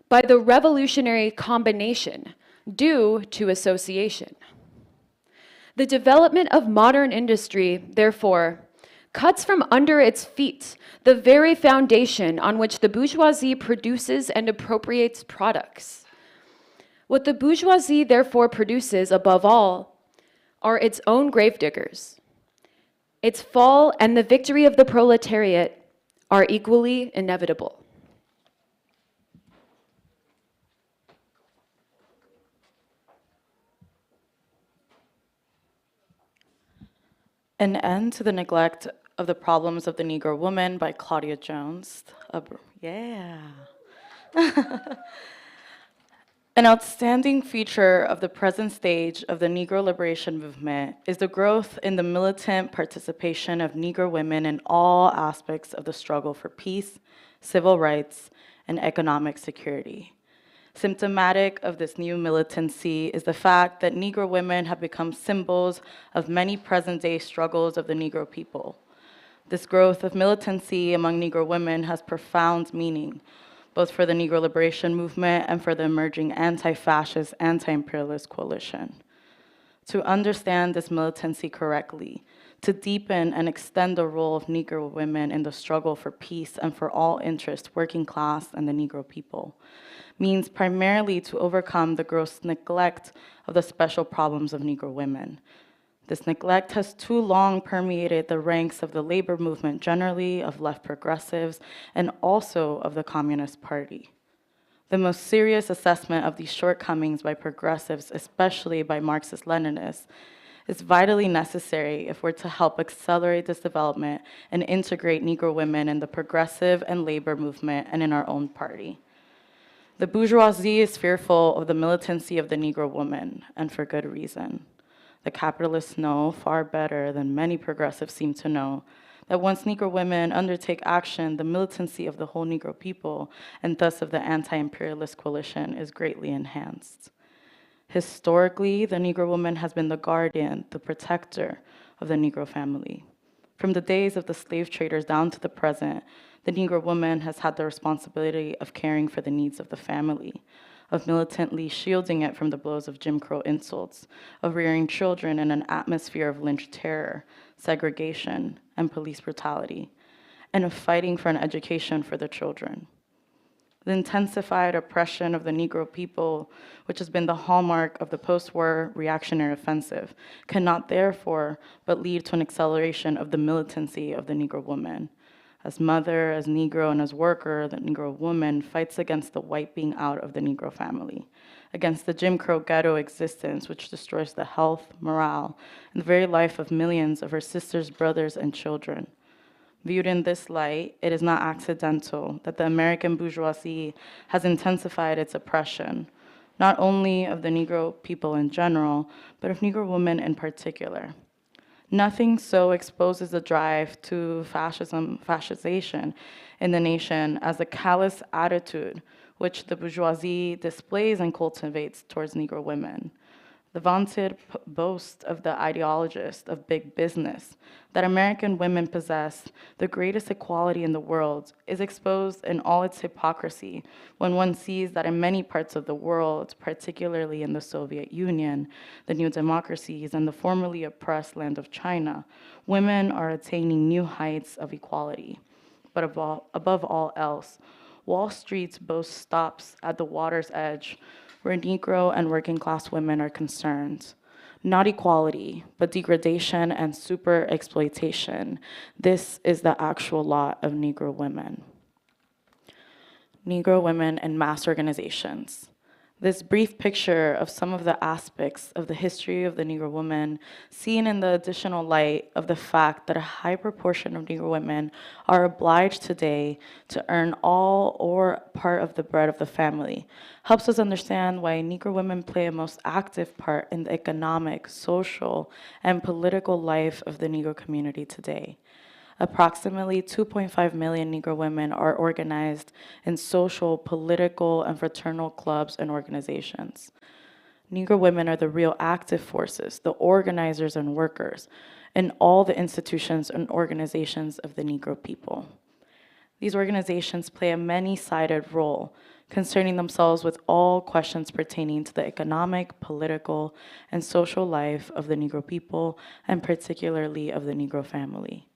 by the revolutionary combination due to association. The development of modern industry, therefore, cuts from under its feet the very foundation on which the bourgeoisie produces and appropriates products. What the bourgeoisie therefore produces above all are its own gravediggers. Its fall and the victory of the proletariat are equally inevitable. An End to the Neglect of the Problems of the Negro Woman by Claudia Jones. Yeah. An outstanding feature of the present stage of the Negro liberation movement is the growth in the militant participation of Negro women in all aspects of the struggle for peace, civil rights, and economic security. Symptomatic of this new militancy is the fact that Negro women have become symbols of many present-day struggles of the Negro people. This growth of militancy among Negro women has profound meaning, both for the Negro liberation movement and for the emerging anti-fascist, anti-imperialist coalition. To understand this militancy correctly, to deepen and extend the role of Negro women in the struggle for peace and for all interest, working class and the Negro people, means primarily to overcome the gross neglect of the special problems of Negro women. This neglect has too long permeated the ranks of the labor movement generally, of left progressives, and also of the Communist Party. The most serious assessment of these shortcomings by progressives, especially by Marxist-Leninists, is vitally necessary if we're to help accelerate this development and integrate Negro women in the progressive and labor movement and in our own party. The bourgeoisie is fearful of the militancy of the Negro woman, and for good reason. The capitalists know far better than many progressives seem to know that once Negro women undertake action, the militancy of the whole Negro people, and thus of the anti-imperialist coalition, is greatly enhanced. Historically, the Negro woman has been the guardian, the protector of the Negro family. From the days of the slave traders down to the present, the Negro woman has had the responsibility of caring for the needs of the family, of militantly shielding it from the blows of Jim Crow insults, of rearing children in an atmosphere of lynch terror, segregation, and police brutality, and of fighting for an education for the children. The intensified oppression of the Negro people, which has been the hallmark of the post-war reactionary offensive, cannot therefore but lead to an acceleration of the militancy of the Negro woman. As mother, as Negro, and as worker, the Negro woman fights against the wiping out of the Negro family, against the Jim Crow ghetto existence, which destroys the health, morale, and the very life of millions of her sisters, brothers, and children. Viewed in this light, it is not accidental that the American bourgeoisie has intensified its oppression, not only of the Negro people in general, but of Negro women in particular. Nothing so exposes the drive to fascization in the nation as the callous attitude which the bourgeoisie displays and cultivates towards Negro women. The vaunted boast of the ideologist of big business that American women possess the greatest equality in the world is exposed in all its hypocrisy when one sees that in many parts of the world, particularly in the Soviet Union, the new democracies, and the formerly oppressed land of China, women are attaining new heights of equality. But above all else, Wall Street's boast stops at the water's edge where Negro and working class women are concerned. Not equality, but degradation and super exploitation. This is the actual lot of Negro women. Negro women in mass organizations. This brief picture of some of the aspects of the history of the Negro woman, seen in the additional light of the fact that a high proportion of Negro women are obliged today to earn all or part of the bread of the family, helps us understand why Negro women play a most active part in the economic, social, and political life of the Negro community today. Approximately 2.5 million Negro women are organized in social, political, and fraternal clubs and organizations. Negro women are the real active forces, the organizers and workers in all the institutions and organizations of the Negro people. These organizations play a many-sided role, concerning themselves with all questions pertaining to the economic, political, and social life of the Negro people, and particularly of the Negro family.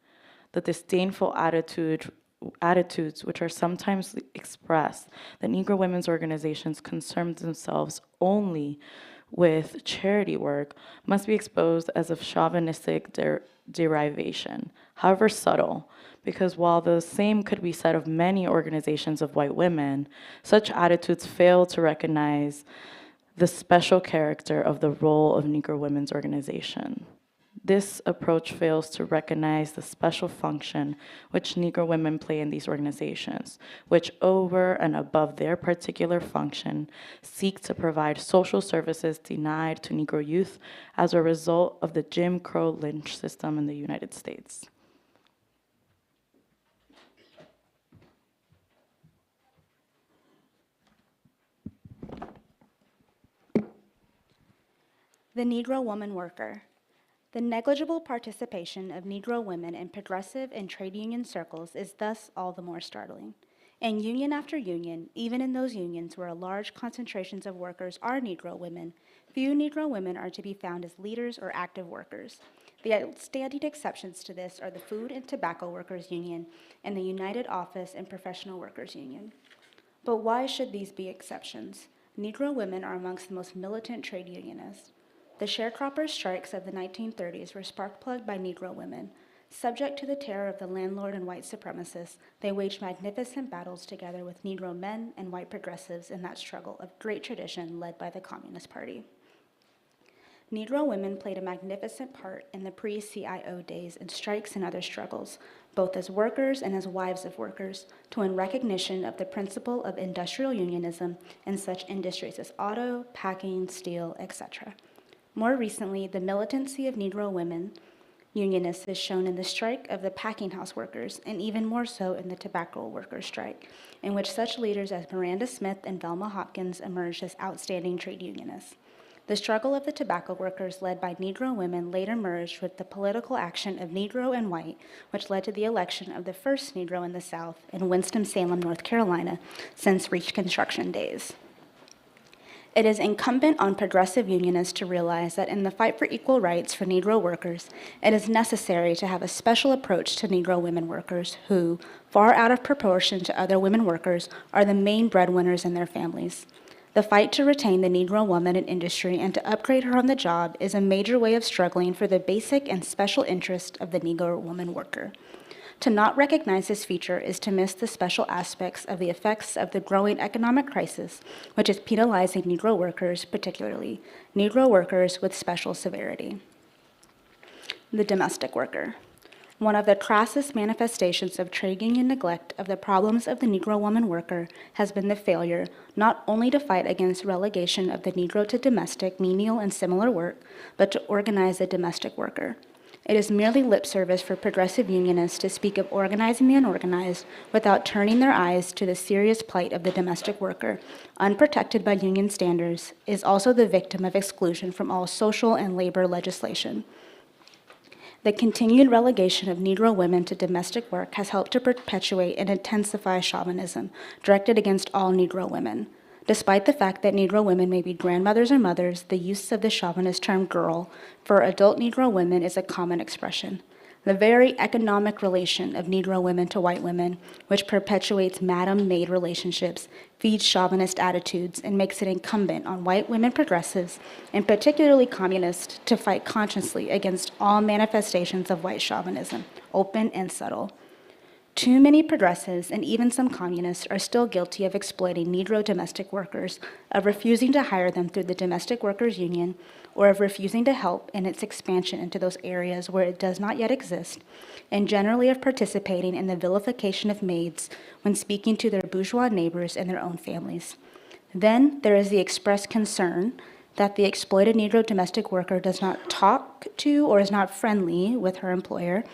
The disdainful attitudes which are sometimes expressed that Negro women's organizations concern themselves only with charity work must be exposed as of chauvinistic derivation, however subtle, because while the same could be said of many organizations of white women, such attitudes fail to recognize the special character of the role of Negro women's organization. This approach fails to recognize the special function which Negro women play in these organizations, which over and above their particular function seek to provide social services denied to Negro youth as a result of the Jim Crow lynch system in the United States. The Negro woman worker. The negligible participation of Negro women in progressive and trade union circles is thus all the more startling. In union after union, even in those unions where large concentrations of workers are Negro women, few Negro women are to be found as leaders or active workers. The outstanding exceptions to this are the Food and Tobacco Workers Union and the United Office and Professional Workers Union. But why should these be exceptions? Negro women are amongst the most militant trade unionists. The sharecroppers' strikes of the 1930s were spark-plugged by Negro women. Subject to the terror of the landlord and white supremacists, they waged magnificent battles together with Negro men and white progressives in that struggle of great tradition led by the Communist Party. Negro women played a magnificent part in the pre-CIO days in strikes and other struggles, both as workers and as wives of workers, to win recognition of the principle of industrial unionism in such industries as auto, packing, steel, etc. More recently, the militancy of Negro women unionists is shown in the strike of the packing house workers, and even more so in the tobacco workers' strike, in which such leaders as Miranda Smith and Velma Hopkins emerged as outstanding trade unionists. The struggle of the tobacco workers led by Negro women later merged with the political action of Negro and white, which led to the election of the first Negro in the South in Winston-Salem, North Carolina, since Reconstruction days. It is incumbent on progressive unionists to realize that in the fight for equal rights for Negro workers, it is necessary to have a special approach to Negro women workers who, far out of proportion to other women workers, are the main breadwinners in their families. The fight to retain the Negro woman in industry and to upgrade her on the job is a major way of struggling for the basic and special interest of the Negro woman worker. To not recognize this feature is to miss the special aspects of the effects of the growing economic crisis, which is penalizing Negro workers, particularly Negro workers with special severity. The domestic worker. One of the crassest manifestations of trade union neglect of the problems of the Negro woman worker has been the failure not only to fight against relegation of the Negro to domestic, menial, and similar work, but to organize the domestic worker. It is merely lip service for progressive unionists to speak of organizing the unorganized without turning their eyes to the serious plight of the domestic worker, unprotected by union standards, is also the victim of exclusion from all social and labor legislation. The continued relegation of Negro women to domestic work has helped to perpetuate and intensify chauvinism directed against all Negro women. Despite the fact that Negro women may be grandmothers or mothers, the use of the chauvinist term girl for adult Negro women is a common expression. The very economic relation of Negro women to white women, which perpetuates madam-maid relationships, feeds chauvinist attitudes, and makes it incumbent on white women progressives, and particularly communists, to fight consciously against all manifestations of white chauvinism, open and subtle. Too many progressives and even some communists are still guilty of exploiting Negro domestic workers, of refusing to hire them through the Domestic Workers Union, or of refusing to help in its expansion into those areas where it does not yet exist, and generally of participating in the vilification of maids when speaking to their bourgeois neighbors and their own families. Then there is the expressed concern that the exploited Negro domestic worker does not talk to or is not friendly with her employer,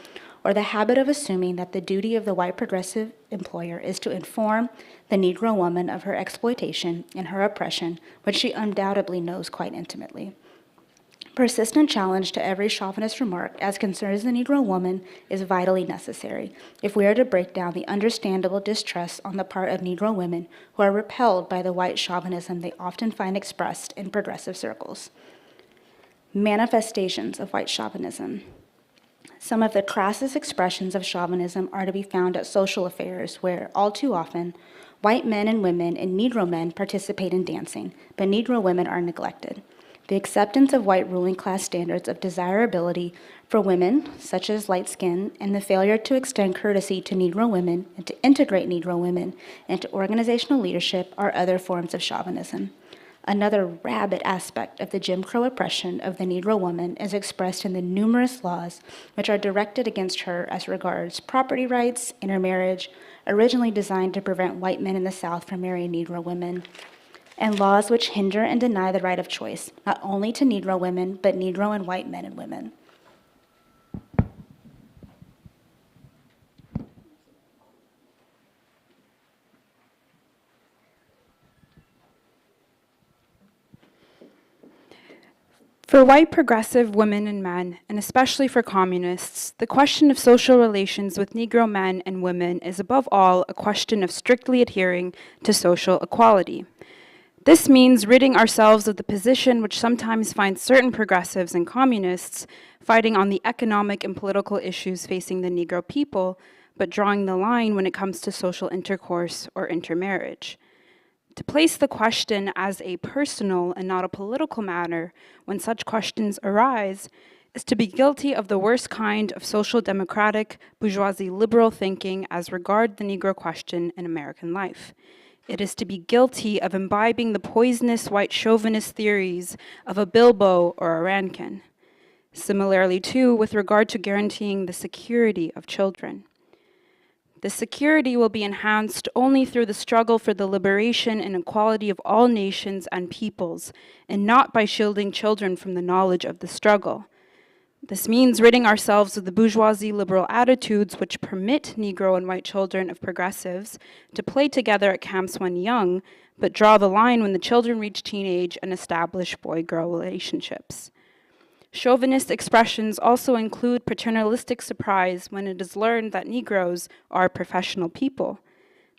or the habit of assuming that the duty of the white progressive employer is to inform the Negro woman of her exploitation and her oppression, which she undoubtedly knows quite intimately. Persistent challenge to every chauvinist remark as concerns the Negro woman is vitally necessary if we are to break down the understandable distrust on the part of Negro women who are repelled by the white chauvinism they often find expressed in progressive circles. Manifestations of white chauvinism. Some of the crassest expressions of chauvinism are to be found at social affairs where, all too often, white men and women and Negro men participate in dancing, but Negro women are neglected. The acceptance of white ruling class standards of desirability for women, such as light skin, and the failure to extend courtesy to Negro women and to integrate Negro women into organizational leadership are other forms of chauvinism. Another rabid aspect of the Jim Crow oppression of the Negro woman is expressed in the numerous laws which are directed against her as regards property rights, intermarriage, originally designed to prevent white men in the South from marrying Negro women, and laws which hinder and deny the right of choice, not only to Negro women, but Negro and white men and women. For white progressive women and men, and especially for communists, the question of social relations with Negro men and women is above all a question of strictly adhering to social equality. This means ridding ourselves of the position which sometimes finds certain progressives and communists fighting on the economic and political issues facing the Negro people, but drawing the line when it comes to social intercourse or intermarriage. To place the question as a personal and not a political matter when such questions arise is to be guilty of the worst kind of social democratic, bourgeoisie liberal thinking as regard the Negro question in American life. It is to be guilty of imbibing the poisonous white chauvinist theories of a Bilbo or a Rankin. Similarly, too, with regard to guaranteeing the security of children. The security will be enhanced only through the struggle for the liberation and equality of all nations and peoples, and not by shielding children from the knowledge of the struggle. This means ridding ourselves of the bourgeoisie liberal attitudes which permit Negro and white children of progressives to play together at camps when young, but draw the line when the children reach teenage and establish boy-girl relationships. Chauvinist expressions also include paternalistic surprise when it is learned that Negroes are professional people.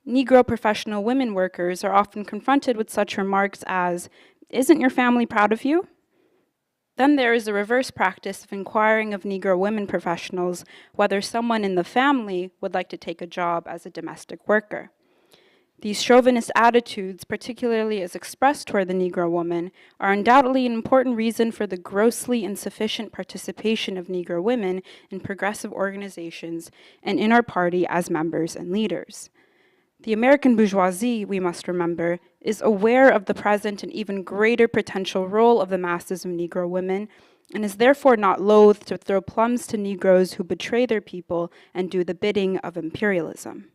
Negro professional women workers are often confronted with such remarks as, "Isn't your family proud of you?" Then there is the reverse practice of inquiring of Negro women professionals whether someone in the family would like to take a job as a domestic worker. These chauvinist attitudes, particularly as expressed toward the Negro woman, are undoubtedly an important reason for the grossly insufficient participation of Negro women in progressive organizations and in our party as members and leaders. The American bourgeoisie, we must remember, is aware of the present and even greater potential role of the masses of Negro women, and is therefore not loath to throw plums to Negroes who betray their people and do the bidding of imperialism.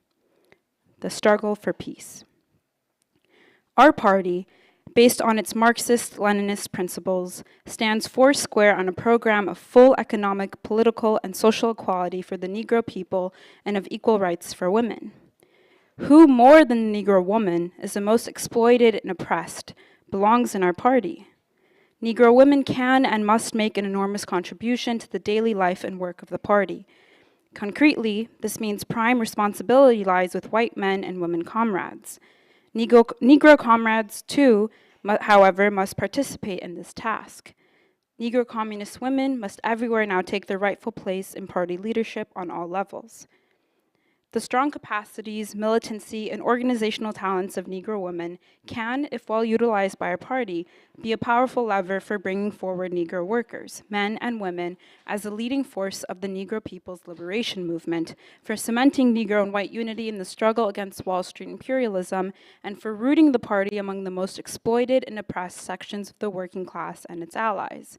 The struggle for peace. Our party, based on its Marxist-Leninist principles, stands foursquare on a program of full economic, political, and social equality for the Negro people and of equal rights for women. Who more than the Negro woman is the most exploited and oppressed belongs in our party. Negro women can and must make an enormous contribution to the daily life and work of the party. Concretely, this means prime responsibility lies with white men and women comrades. Negro comrades, too, however, must participate in this task. Negro communist women must everywhere now take their rightful place in party leadership on all levels. The strong capacities, militancy, and organizational talents of Negro women can, if well utilized by our party, be a powerful lever for bringing forward Negro workers, men and women, as a leading force of the Negro people's liberation movement, for cementing Negro and white unity in the struggle against Wall Street imperialism, and for rooting the party among the most exploited and oppressed sections of the working class and its allies.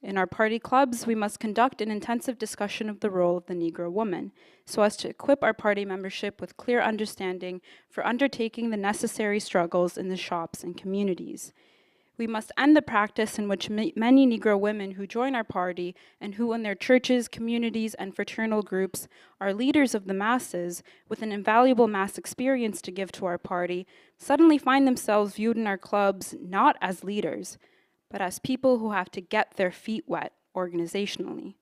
In our party clubs, we must conduct an intensive discussion of the role of the Negro woman, so as to equip our party membership with clear understanding for undertaking the necessary struggles in the shops and communities. We must end the practice in which many Negro women who join our party and who in their churches, communities, and fraternal groups are leaders of the masses with an invaluable mass experience to give to our party, suddenly find themselves viewed in our clubs not as leaders, but as people who have to get their feet wet organizationally.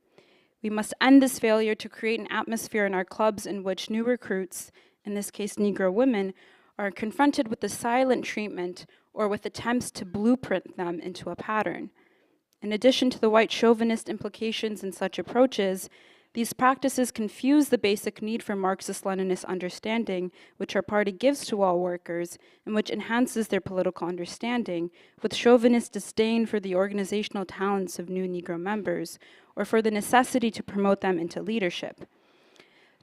We must end this failure to create an atmosphere in our clubs in which new recruits, in this case Negro women, are confronted with the silent treatment or with attempts to blueprint them into a pattern. In addition to the white chauvinist implications in such approaches, these practices confuse the basic need for Marxist-Leninist understanding, which our party gives to all workers, and which enhances their political understanding, with chauvinist disdain for the organizational talents of new Negro members, or for the necessity to promote them into leadership.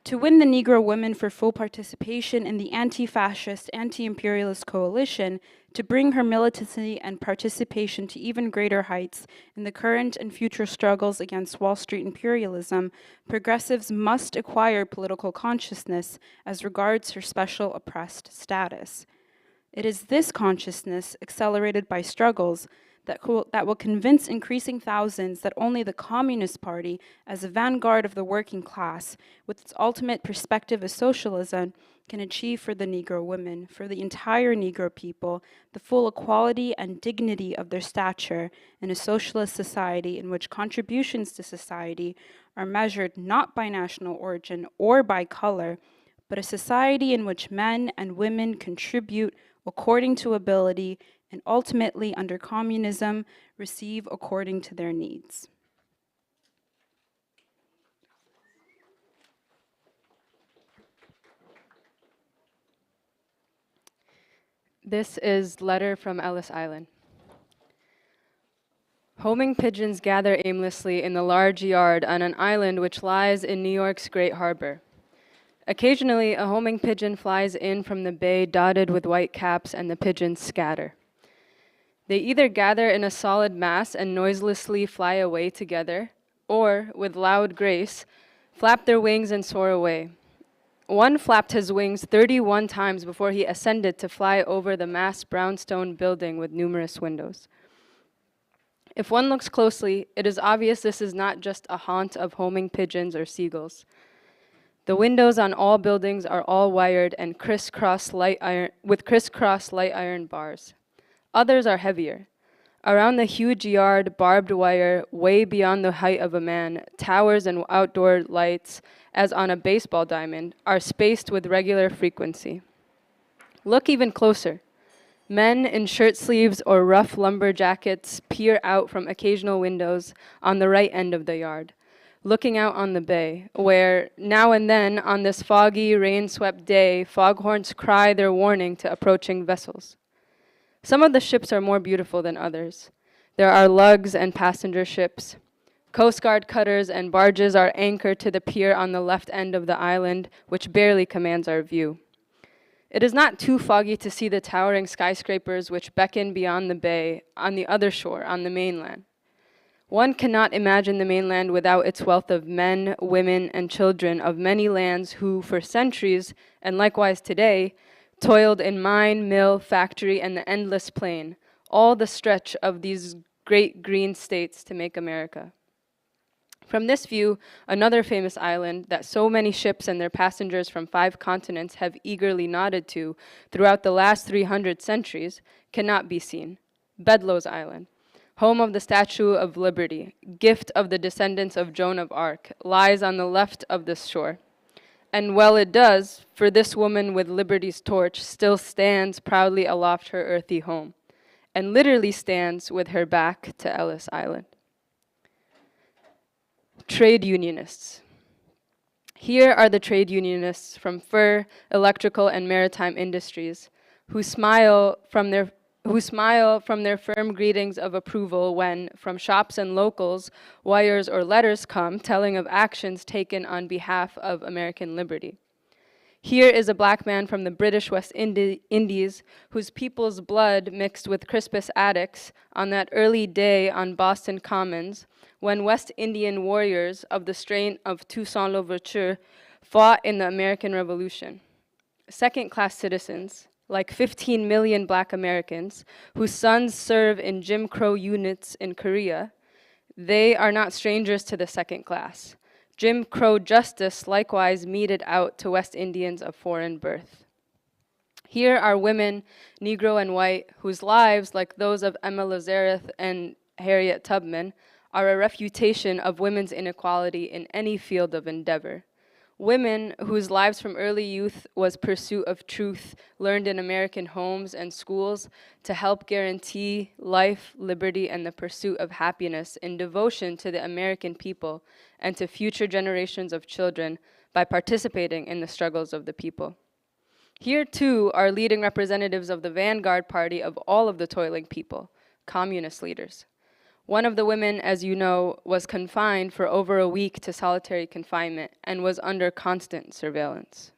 To win the Negro women for full participation in the anti-fascist, anti-imperialist coalition, to bring her militancy and participation to even greater heights in the current and future struggles against Wall Street imperialism, progressives must acquire political consciousness as regards her special oppressed status. It is this consciousness, accelerated by struggles, that will convince increasing thousands that only the Communist Party, as a vanguard of the working class, with its ultimate perspective as socialism, can achieve for the Negro women, for the entire Negro people, the full equality and dignity of their stature in a socialist society in which contributions to society are measured not by national origin or by color, but a society in which men and women contribute according to ability and ultimately, under communism, receive according to their needs. This is letter from Ellis Island. Homing pigeons gather aimlessly in the large yard on an island which lies in New York's Great Harbor. Occasionally, a homing pigeon flies in from the bay dotted with white caps, and the pigeons scatter. They either gather in a solid mass and noiselessly fly away together, or, with loud grace, flap their wings and soar away. One flapped his wings 31 times before he ascended to fly over the massed brownstone building with numerous windows. If one looks closely, it is obvious this is not just a haunt of homing pigeons or seagulls. The windows on all buildings are all wired and crisscross light iron bars. Others are heavier. Around the huge yard, barbed wire, way beyond the height of a man, towers and outdoor lights, as on a baseball diamond, are spaced with regular frequency. Look even closer. Men in shirt sleeves or rough lumber jackets peer out from occasional windows on the right end of the yard, looking out on the bay, where, now and then, on this foggy, rain-swept day, foghorns cry their warning to approaching vessels. Some of the ships are more beautiful than others. There are lugs and passenger ships. Coast Guard cutters and barges are anchored to the pier on the left end of the island, which barely commands our view. It is not too foggy to see the towering skyscrapers which beckon beyond the bay on the other shore, on the mainland. One cannot imagine the mainland without its wealth of men, women, and children of many lands who, for centuries, and likewise today, toiled in mine, mill, factory, and the endless plain, all the stretch of these great green states to make America. From this view, another famous island that so many ships and their passengers from 5 continents have eagerly nodded to throughout the last 300 centuries cannot be seen. Bedloe's Island, home of the Statue of Liberty, gift of the descendants of Joan of Arc, lies on the left of this shore. And well it does, for this woman with liberty's torch still stands proudly aloft her earthy home, and literally stands with her back to Ellis Island. Trade unionists. Here are the trade unionists from fur, electrical, and maritime industries who smile from their firm greetings of approval when, from shops and locals, wires or letters come telling of actions taken on behalf of American liberty. Here is a black man from the British West Indies whose people's blood mixed with Crispus Attucks on that early day on Boston Commons when West Indian warriors of the strain of Toussaint Louverture fought in the American Revolution. Second-class citizens, like 15 million black Americans whose sons serve in Jim Crow units in Korea, they are not strangers to the second class. Jim Crow justice likewise meted out to West Indians of foreign birth. Here are women, Negro and white, whose lives, like those of Emma Lazarus and Harriet Tubman, are a refutation of women's inequality in any field of endeavor. Women whose lives from early youth was pursuit of truth learned in American homes and schools to help guarantee life, liberty, and the pursuit of happiness in devotion to the American people and to future generations of children by participating in the struggles of the people. Here, too, are leading representatives of the vanguard party of all of the toiling people, communist leaders. One of the women, as you know, was confined for over a week to solitary confinement and was under constant surveillance.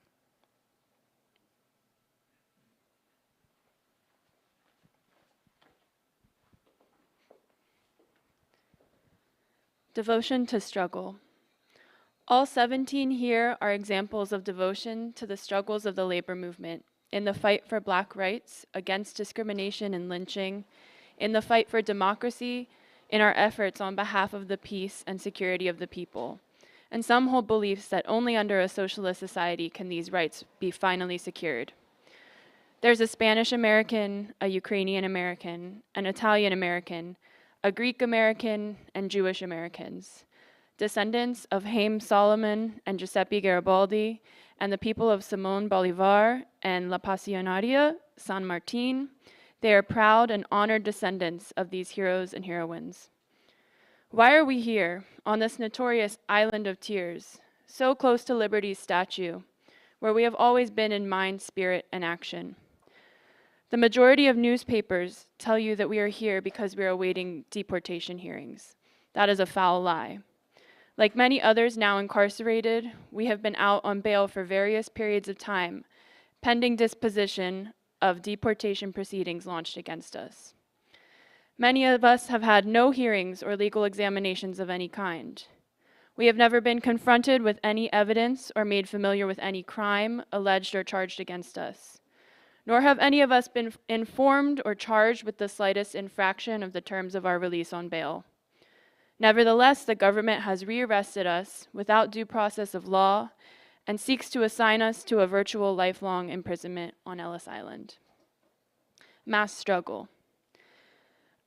Devotion to struggle. All 17 here are examples of devotion to the struggles of the labor movement, in the fight for black rights, against discrimination and lynching, in the fight for democracy, in our efforts on behalf of the peace and security of the people. And some hold beliefs that only under a socialist society can these rights be finally secured. There's a Spanish American, a Ukrainian American, an Italian American, a Greek American, and Jewish Americans, descendants of Haim Solomon and Giuseppe Garibaldi, and the people of Simón Bolívar and La Pasionaria, San Martín. They are proud and honored descendants of these heroes and heroines. Why are we here, on this notorious island of tears, so close to Liberty's statue, where we have always been in mind, spirit, and action? The majority of newspapers tell you that we are here because we are awaiting deportation hearings. That is a foul lie. Like many others now incarcerated, we have been out on bail for various periods of time, pending disposition of deportation proceedings launched against us. Many of us have had no hearings or legal examinations of any kind. We have never been confronted with any evidence or made familiar with any crime alleged or charged against us. Nor have any of us been informed or charged with the slightest infraction of the terms of our release on bail. Nevertheless, the government has rearrested us without due process of law and seeks to assign us to a virtual lifelong imprisonment on Ellis Island. Mass struggle.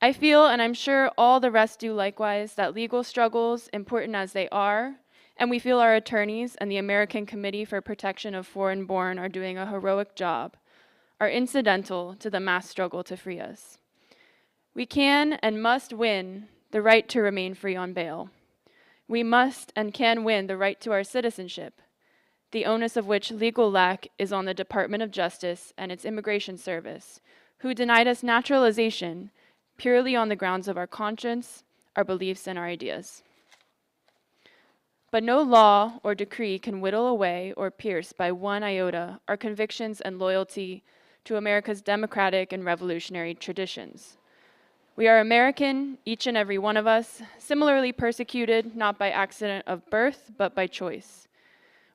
I feel, and I'm sure all the rest do likewise, that legal struggles, important as they are, and we feel our attorneys and the American Committee for Protection of Foreign-Born are doing a heroic job, are incidental to the mass struggle to free us. We can and must win the right to remain free on bail. We must and can win the right to our citizenship, the onus of which legal lack is on the Department of Justice and its Immigration Service, who denied us naturalization purely on the grounds of our conscience, our beliefs, and our ideas. But no law or decree can whittle away or pierce by one iota our convictions and loyalty to America's democratic and revolutionary traditions. We are American, each and every one of us, similarly persecuted not by accident of birth, but by choice.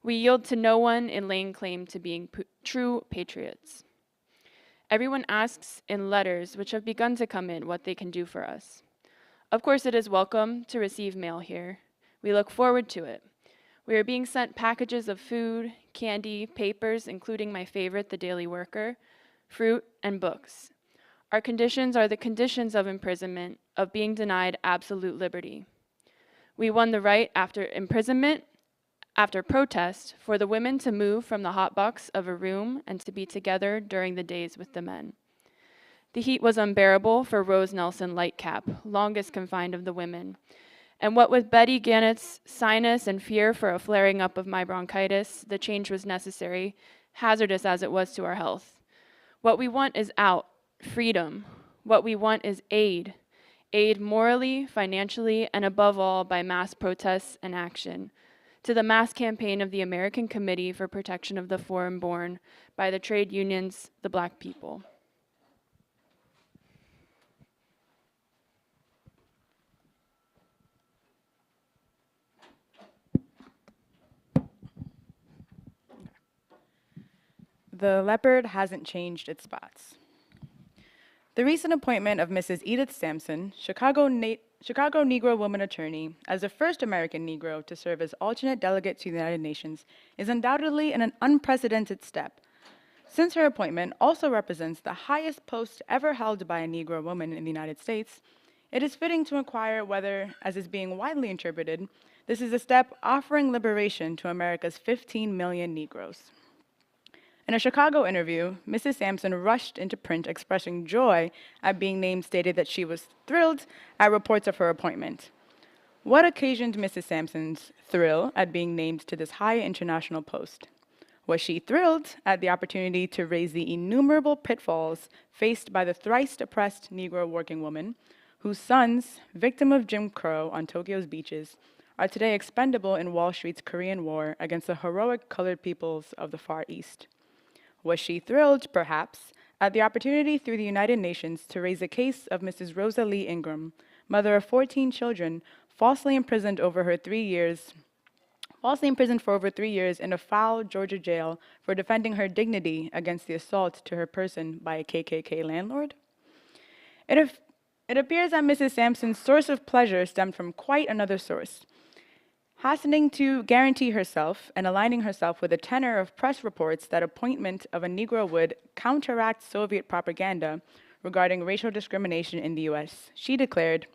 We yield to no one in laying claim to being true patriots. Everyone asks in letters which have begun to come in what they can do for us. Of course, it is welcome to receive mail here. We look forward to it. We are being sent packages of food, candy, papers, including my favorite, The Daily Worker, fruit, and books. Our conditions are the conditions of imprisonment, of being denied absolute liberty. We won the right after imprisonment, after protest, for the women to move from the hot box of a room and to be together during the days with the men. The heat was unbearable for Rose Nelson Lightcap, longest confined of the women, And what with Betty Gannett's sinus and fear for a flaring up of my bronchitis, the change was necessary, hazardous as it was to our health. What we want is out, freedom. What we want is aid. Aid morally, financially, and above all by mass protests and action. To the mass campaign of the American Committee for Protection of the Foreign-Born by the trade unions, the Black people. The leopard hasn't changed its spots. The recent appointment of Mrs. Edith Sampson, Chicago Negro woman attorney, as the first American Negro to serve as alternate delegate to the United Nations is undoubtedly an unprecedented step. Since her appointment also represents the highest post ever held by a Negro woman in the United States, it is fitting to inquire whether, as is being widely interpreted, this is a step offering liberation to America's 15 million Negroes. In a Chicago interview, Mrs. Sampson rushed into print expressing joy at being named, stated that she was thrilled at reports of her appointment. What occasioned Mrs. Sampson's thrill at being named to this high international post? Was she thrilled at the opportunity to raise the innumerable pitfalls faced by the thrice oppressed Negro working woman, whose sons, victim of Jim Crow on Tokyo's beaches, are today expendable in Wall Street's Korean War against the heroic colored peoples of the Far East? Was she thrilled, perhaps, at the opportunity through the United Nations to raise the case of Mrs. Rosa Lee Ingram, mother of 14 children, falsely imprisoned for over 3 years in a foul Georgia jail for defending her dignity against the assault to her person by a KKK landlord? It appears that Mrs. Sampson's source of pleasure stemmed from quite another source. Hastening to guarantee herself and aligning herself with the tenor of press reports that appointment of a Negro would counteract Soviet propaganda regarding racial discrimination in the US, she declared,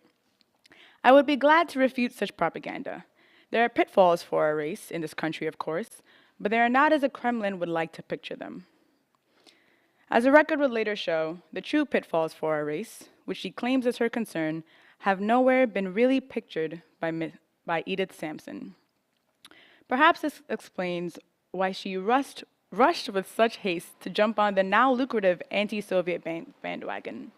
"I would be glad to refute such propaganda. There are pitfalls for our race in this country, of course, but they are not as the Kremlin would like to picture them." As the record would later show, the true pitfalls for our race, which she claims as her concern, have nowhere been really pictured by Edith Sampson. Perhaps this explains why she rushed with such haste to jump on the now lucrative anti-Soviet bandwagon.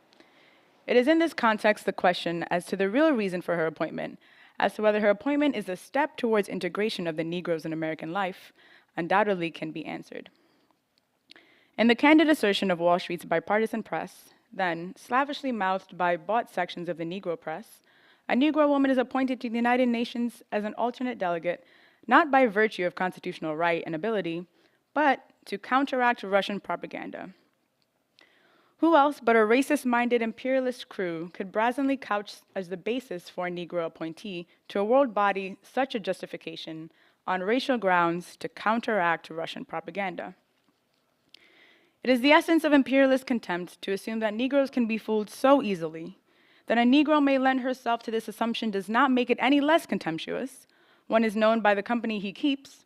It is in this context the question as to the real reason for her appointment, as to whether her appointment is a step towards integration of the Negroes in American life, undoubtedly can be answered. In the candid assertion of Wall Street's bipartisan press, then slavishly mouthed by bought sections of the Negro press, a Negro woman is appointed to the United Nations as an alternate delegate, not by virtue of constitutional right and ability, but to counteract Russian propaganda. Who else but a racist-minded imperialist crew could brazenly couch as the basis for a Negro appointee to a world body such a justification on racial grounds to counteract Russian propaganda? It is the essence of imperialist contempt to assume that Negroes can be fooled so easily. That a Negro may lend herself to this assumption does not make it any less contemptuous. One is known by the company he keeps.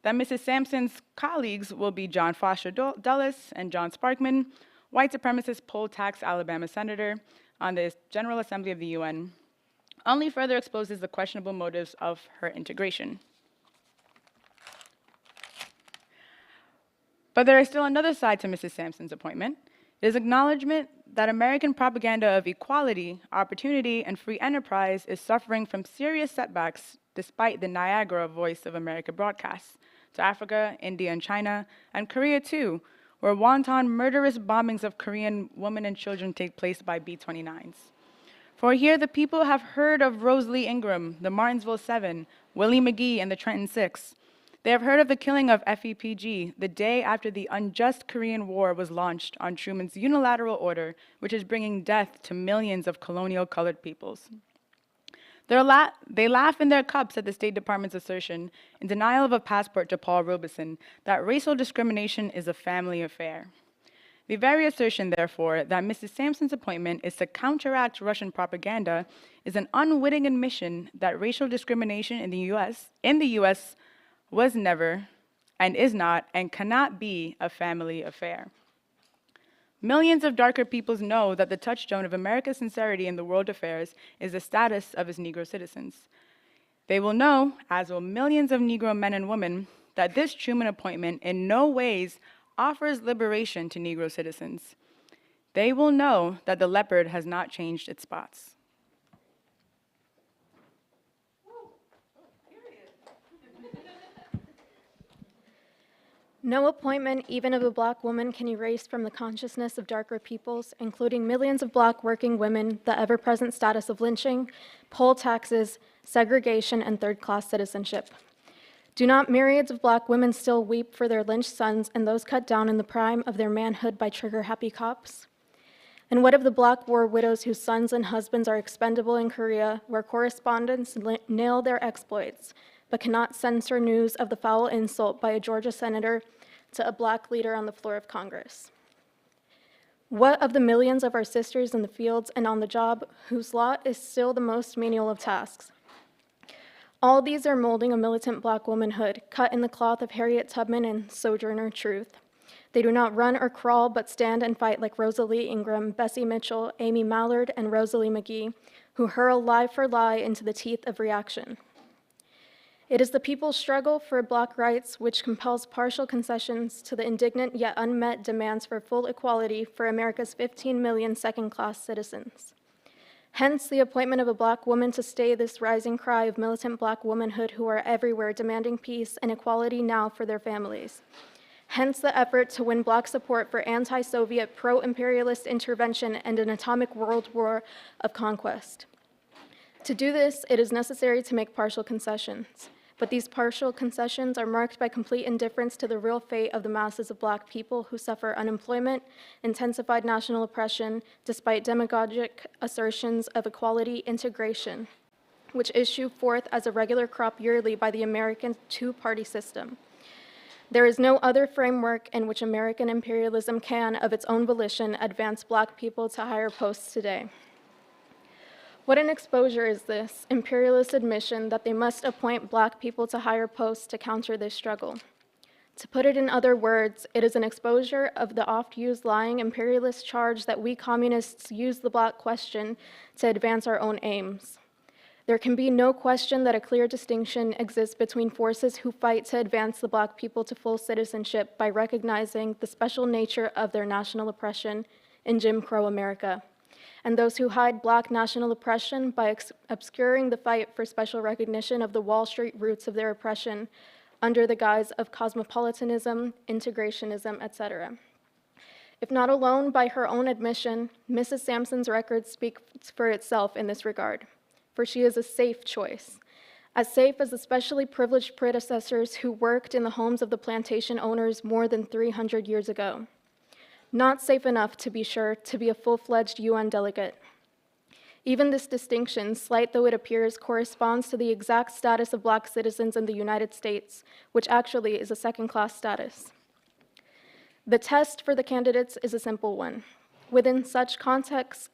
That Mrs. Sampson's colleagues will be John Foster Dulles and John Sparkman, white supremacist poll tax Alabama senator on the General Assembly of the UN, only further exposes the questionable motives of her integration. But there is still another side to Mrs. Sampson's appointment. It is acknowledgement that American propaganda of equality, opportunity, and free enterprise is suffering from serious setbacks despite the Niagara voice of America broadcasts to Africa, India, and China, and Korea too, where wanton murderous bombings of Korean women and children take place by B-29s. For here the people have heard of Rose Lee Ingram, the Martinsville 7, Willie McGee, and the Trenton 6. They have heard of the killing of FEPG the day after the unjust Korean War was launched on Truman's unilateral order, which is bringing death to millions of colonial colored peoples. They laugh in their cups at the State Department's assertion, in denial of a passport to Paul Robeson, that racial discrimination is a family affair. The very assertion, therefore, that Mrs. Sampson's appointment is to counteract Russian propaganda is an unwitting admission that racial discrimination in the U.S. was never, and is not, and cannot be a family affair. Millions of darker peoples know that the touchstone of America's sincerity in the world affairs is the status of its Negro citizens. They will know, as will millions of Negro men and women, that this Truman appointment in no ways offers liberation to Negro citizens. They will know that the leopard has not changed its spots. No appointment, even of a Black woman, can erase from the consciousness of darker peoples, including millions of Black working women, the ever-present status of lynching, poll taxes, segregation, and third-class citizenship. Do not myriads of Black women still weep for their lynched sons and those cut down in the prime of their manhood by trigger-happy cops? And what of the Black war widows whose sons and husbands are expendable in Korea, where correspondents nail their exploits, but cannot censor news of the foul insult by a Georgia senator to a Black leader on the floor of Congress? What of the millions of our sisters in the fields and on the job whose lot is still the most menial of tasks? All these are molding a militant Black womanhood, cut in the cloth of Harriet Tubman and Sojourner Truth. They do not run or crawl, but stand and fight like Rosalie Ingram, Bessie Mitchell, Amy Mallard, and Rosalie McGee, who hurl lie for lie into the teeth of reaction. It is the people's struggle for Black rights which compels partial concessions to the indignant yet unmet demands for full equality for America's 15 million second-class citizens. Hence, the appointment of a Black woman to stay this rising cry of militant Black womanhood who are everywhere demanding peace and equality now for their families. Hence, the effort to win Black support for anti-Soviet, pro-imperialist intervention and an atomic world war of conquest. To do this, it is necessary to make partial concessions. But these partial concessions are marked by complete indifference to the real fate of the masses of Black people who suffer unemployment, intensified national oppression, despite demagogic assertions of equality integration, which issue forth as a regular crop yearly by the American two-party system. There is no other framework in which American imperialism can, of its own volition, advance Black people to higher posts today. What an exposure is this, imperialist admission that they must appoint Black people to higher posts to counter this struggle. To put it in other words, it is an exposure of the oft-used lying imperialist charge that we communists use the Black question to advance our own aims. There can be no question that a clear distinction exists between forces who fight to advance the Black people to full citizenship by recognizing the special nature of their national oppression in Jim Crow America, and those who hide Black national oppression by obscuring the fight for special recognition of the Wall Street roots of their oppression under the guise of cosmopolitanism, integrationism, etc. If not alone by her own admission, Mrs. Sampson's record speaks for itself in this regard, for she is a safe choice, as safe as the specially privileged predecessors who worked in the homes of the plantation owners more than 300 years ago. Not safe enough, to be sure, to be a full-fledged UN delegate. Even this distinction, slight though it appears, corresponds to the exact status of Black citizens in the United States, which actually is a second-class status. The test for the candidates is a simple one. Within such a context,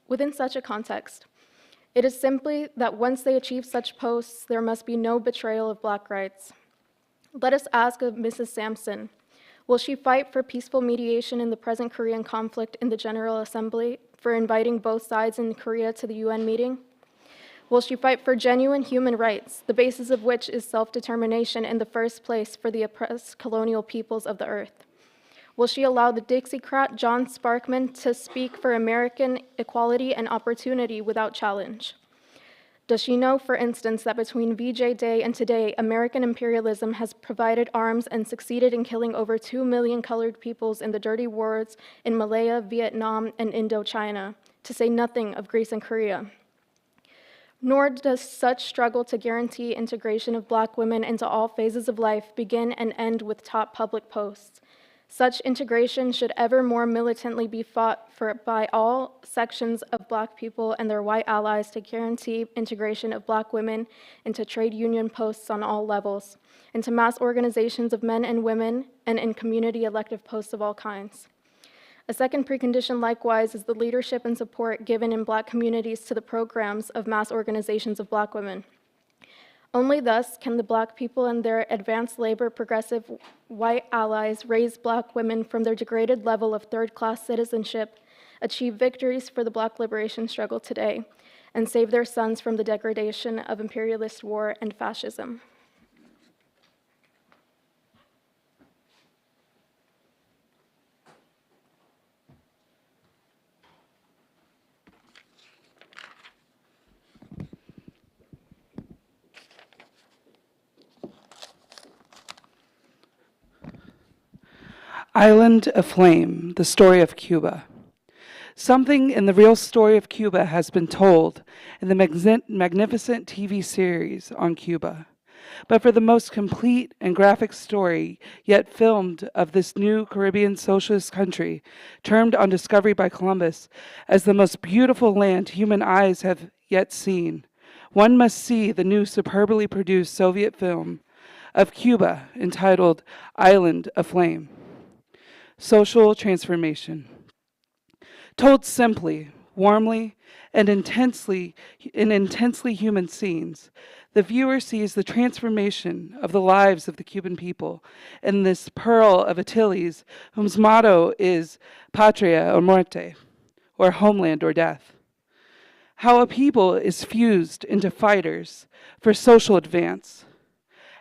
it is simply that once they achieve such posts, there must be no betrayal of Black rights. Let us ask of Mrs. Sampson, will she fight for peaceful mediation in the present Korean conflict in the General Assembly, for inviting both sides in Korea to the UN meeting? Will she fight for genuine human rights, the basis of which is self-determination in the first place for the oppressed colonial peoples of the earth? Will she allow the Dixiecrat John Sparkman to speak for American equality and opportunity without challenge? Does she know, for instance, that between VJ Day and today, American imperialism has provided arms and succeeded in killing over 2 million colored peoples in the dirty wars in Malaya, Vietnam, and Indochina, to say nothing of Greece and Korea? Nor does such struggle to guarantee integration of Black women into all phases of life begin and end with top public posts. Such integration should ever more militantly be fought for by all sections of Black people and their white allies to guarantee integration of Black women into trade union posts on all levels, into mass organizations of men and women, and in community elective posts of all kinds. A second precondition, likewise, is the leadership and support given in Black communities to the programs of mass organizations of Black women. Only thus can the Black people and their advanced labor progressive white allies raise Black women from their degraded level of third-class citizenship achieve victories for the Black liberation struggle today, and save their sons from the degradation of imperialist war and fascism. Island Aflame, the story of Cuba. Something in the real story of Cuba has been told in the magnificent TV series on Cuba. But for the most complete and graphic story yet filmed of this new Caribbean socialist country, termed on discovery by Columbus as the most beautiful land human eyes have yet seen, one must see the new superbly produced Soviet film of Cuba entitled Island Aflame. Social transformation. Told simply, warmly, and intensely in intensely human scenes, the viewer sees the transformation of the lives of the Cuban people in this pearl of Achilles, whose motto is Patria or Muerte, or homeland or death. How a people is fused into fighters for social advance.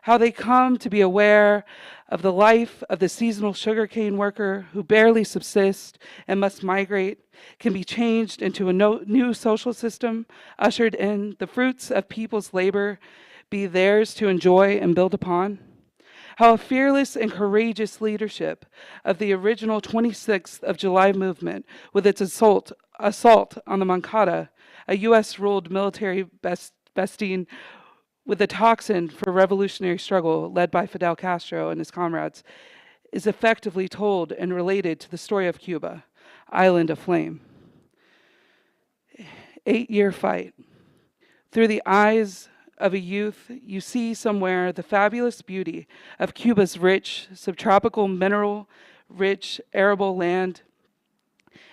How they come to be aware of the life of the seasonal sugarcane worker who barely subsists and must migrate, can be changed into a new social system, ushered in, the fruits of people's labor be theirs to enjoy and build upon. How a fearless and courageous leadership of the original 26th of July movement, with its assault on the Moncada, a U.S.-ruled military bastion with a toxin for revolutionary struggle led by Fidel Castro and his comrades, is effectively told and related to the story of Cuba, Island Aflame. 8-year fight. Through the eyes of a youth, you see somewhere the fabulous beauty of Cuba's rich, subtropical, mineral-rich, arable land,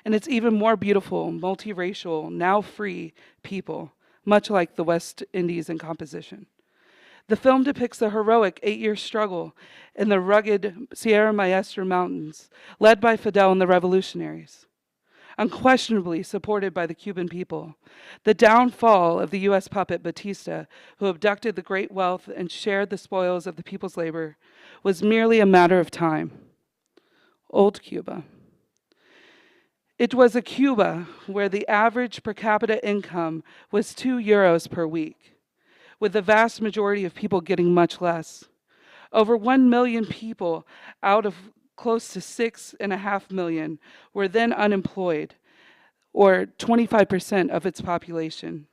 and its even more beautiful, multiracial, now free people, much like the West Indies in composition. The film depicts the heroic 8-year struggle in the rugged Sierra Maestra Mountains, led by Fidel and the revolutionaries, unquestionably supported by the Cuban people. The downfall of the U.S. puppet Batista, who abducted the great wealth and shared the spoils of the people's labor, was merely a matter of time. Old Cuba. It was a Cuba where the average per capita income was €2 per week, with the vast majority of people getting much less. Over 1 million people out of close to 6.5 million were then unemployed, or 25% of its population.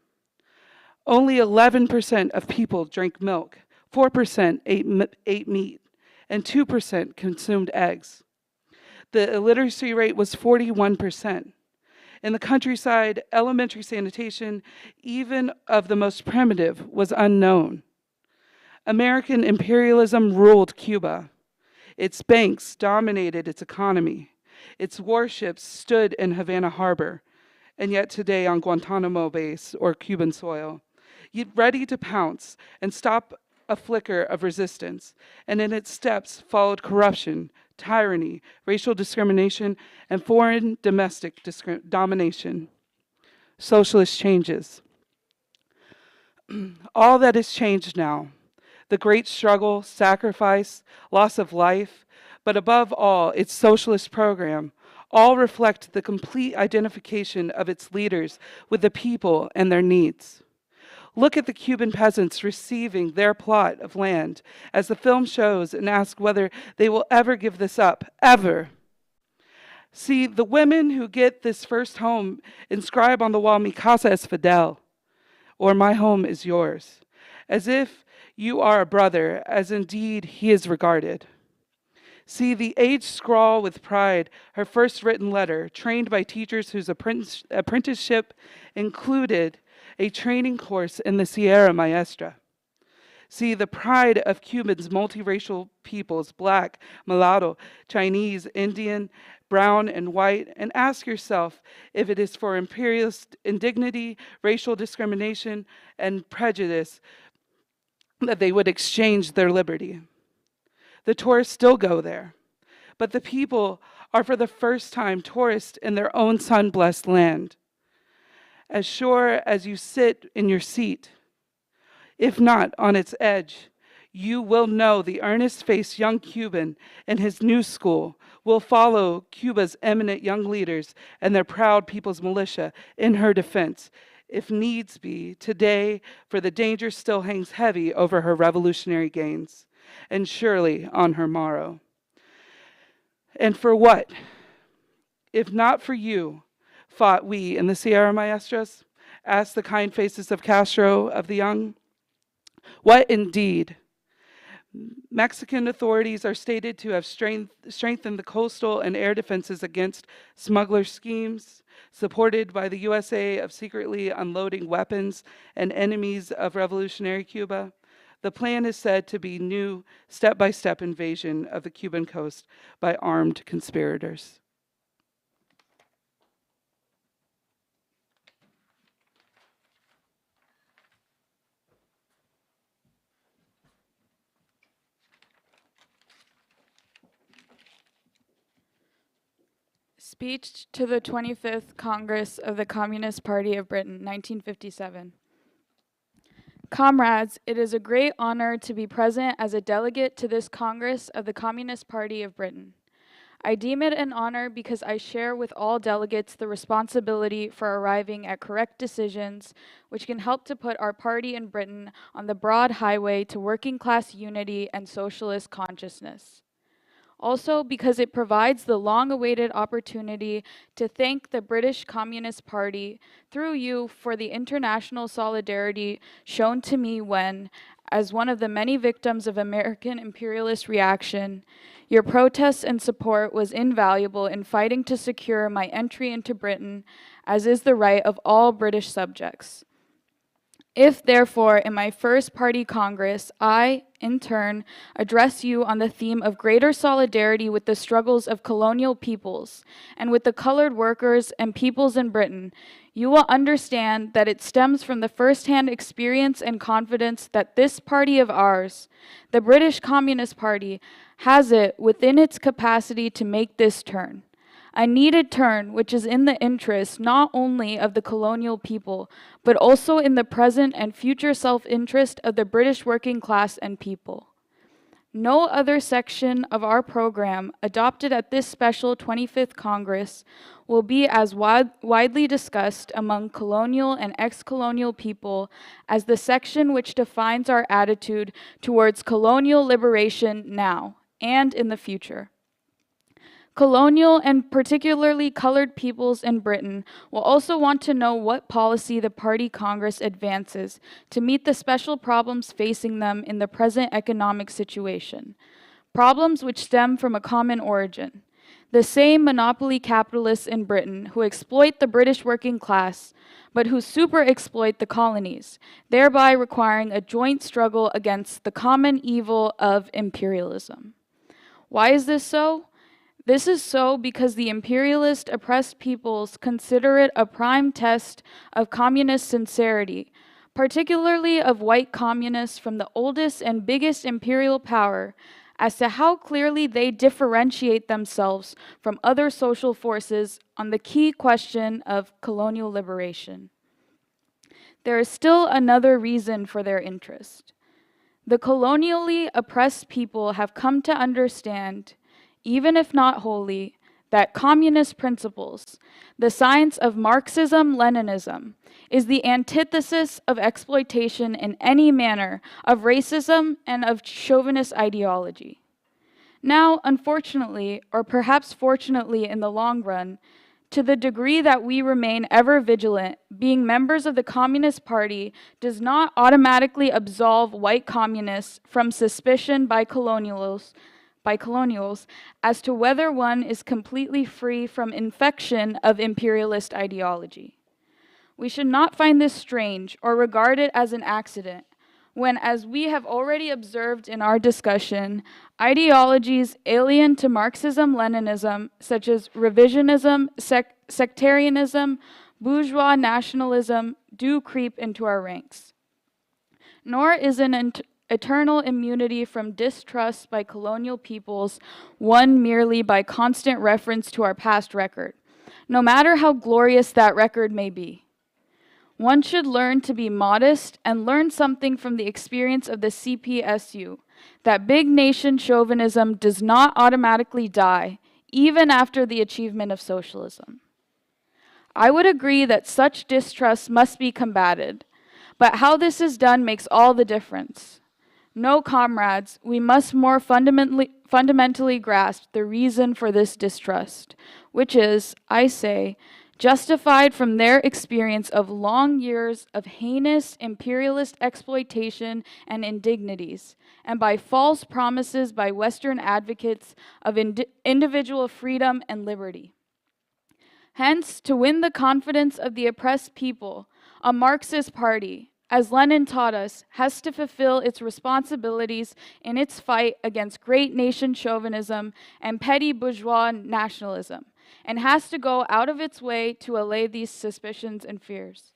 Only 11% of people drank milk, 4% ate meat, and 2% consumed eggs. The illiteracy rate was 41%. In the countryside, elementary sanitation, even of the most primitive, was unknown. American imperialism ruled Cuba. Its banks dominated its economy. Its warships stood in Havana Harbor, and yet today on Guantanamo base or Cuban soil, ready to pounce and stop a flicker of resistance, and in its steps followed corruption, tyranny, racial discrimination, and foreign domestic domination. Socialist changes. All that is changed now. The great struggle, sacrifice, loss of life, but above all, its socialist program, all reflect the complete identification of its leaders with the people and their needs. Look at the Cuban peasants receiving their plot of land, as the film shows, and ask whether they will ever give this up, ever. See, the women who get this first home inscribe on the wall, "Mi casa es Fidel," or "My home is yours," as if you are a brother, as indeed he is regarded. See, the aged scrawl with pride, her first written letter, trained by teachers whose apprenticeship included a training course in the Sierra Maestra. See, the pride of Cubans' multiracial peoples, Black, mulatto, Chinese, Indian, brown, and white, and ask yourself if it is for imperialist indignity, racial discrimination, and prejudice that they would exchange their liberty. The tourists still go there, but the people are for the first time tourists in their own sun-blessed land. As sure as you sit in your seat, if not on its edge, you will know the earnest-faced young Cuban in his new school will follow Cuba's eminent young leaders and their proud people's militia in her defense, if needs be, today, for the danger still hangs heavy over her revolutionary gains, and surely on her morrow. And for what, if not for you, fought we in the Sierra Maestras? Asked the kind faces of Castro of the young. What indeed? Mexican authorities are stated to have strengthened the coastal and air defenses against smuggler schemes, supported by the USA of secretly unloading weapons and enemies of revolutionary Cuba. The plan is said to be new step-by-step invasion of the Cuban coast by armed conspirators. Speech to the 25th Congress of the Communist Party of Britain, 1957. Comrades, it is a great honor to be present as a delegate to this Congress of the Communist Party of Britain. I deem it an honor because I share with all delegates the responsibility for arriving at correct decisions which can help to put our party in Britain on the broad highway to working class unity and socialist consciousness. Also because it provides the long-awaited opportunity to thank the British Communist Party through you for the international solidarity shown to me when, as one of the many victims of American imperialist reaction, your protests and support was invaluable in fighting to secure my entry into Britain, as is the right of all British subjects. If, therefore, in my first party Congress, I, in turn, address you on the theme of greater solidarity with the struggles of colonial peoples and with the colored workers and peoples in Britain, you will understand that it stems from the first-hand experience and confidence that this party of ours, the British Communist Party, has it within its capacity to make this turn. A needed turn which is in the interest not only of the colonial people, but also in the present and future self-interest of the British working class and people. No other section of our program adopted at this special 25th Congress will be as widely discussed among colonial and ex-colonial people as the section which defines our attitude towards colonial liberation now and in the future. Colonial and particularly colored peoples in Britain will also want to know what policy the Party Congress advances to meet the special problems facing them in the present economic situation, problems which stem from a common origin. The same monopoly capitalists in Britain who exploit the British working class, but who super-exploit the colonies, thereby requiring a joint struggle against the common evil of imperialism. Why is this so? This is so because the imperialist oppressed peoples consider it a prime test of communist sincerity, particularly of white communists from the oldest and biggest imperial power, as to how clearly they differentiate themselves from other social forces on the key question of colonial liberation. There is still another reason for their interest. The colonially oppressed people have come to understand, even if not wholly, that communist principles, the science of Marxism-Leninism, is the antithesis of exploitation in any manner, of racism and of chauvinist ideology. Now, unfortunately, or perhaps fortunately in the long run, to the degree that we remain ever vigilant, being members of the Communist Party does not automatically absolve white communists from suspicion by colonials as to whether one is completely free from infection of imperialist ideology. We should not find this strange or regard it as an accident when, as we have already observed in our discussion, ideologies alien to Marxism-Leninism, such as revisionism, sectarianism, bourgeois nationalism, do creep into our ranks. Nor is it eternal immunity from distrust by colonial peoples, won merely by constant reference to our past record, no matter how glorious that record may be. One should learn to be modest and learn something from the experience of the CPSU, that big nation chauvinism does not automatically die, even after the achievement of socialism. I would agree that such distrust must be combated, but how this is done makes all the difference. No, comrades, we must more fundamentally grasp the reason for this distrust, which is, I say, justified from their experience of long years of heinous imperialist exploitation and indignities, and by false promises by Western advocates of individual freedom and liberty. Hence, to win the confidence of the oppressed people, a Marxist party, as Lenin taught us, has to fulfill its responsibilities in its fight against great nation chauvinism and petty bourgeois nationalism, and has to go out of its way to allay these suspicions and fears.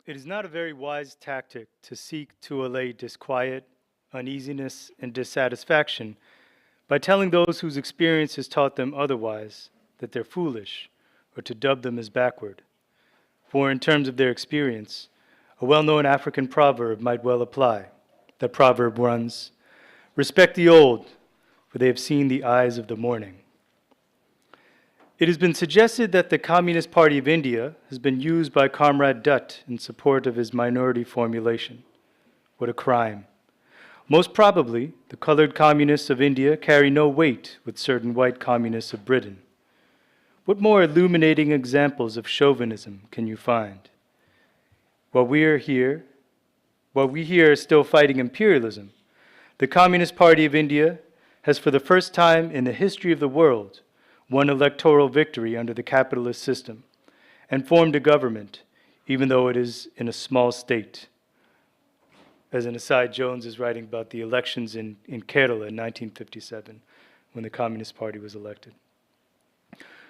It is not a very wise tactic to seek to allay disquiet, uneasiness, and dissatisfaction by telling those whose experience has taught them otherwise that they're foolish, or to dub them as backward. For in terms of their experience, a well-known African proverb might well apply. That proverb runs, "Respect the old, for they have seen the eyes of the morning." It has been suggested that the Communist Party of India has been used by Comrade Dutt in support of his minority formulation. What a crime. Most probably, the colored communists of India carry no weight with certain white communists of Britain. What more illuminating examples of chauvinism can you find? While we here are still fighting imperialism, the Communist Party of India has, for the first time in the history of the world, won electoral victory under the capitalist system and formed a government, even though it is in a small state. As an aside, Jones is writing about the elections in Kerala in 1957, when the Communist Party was elected.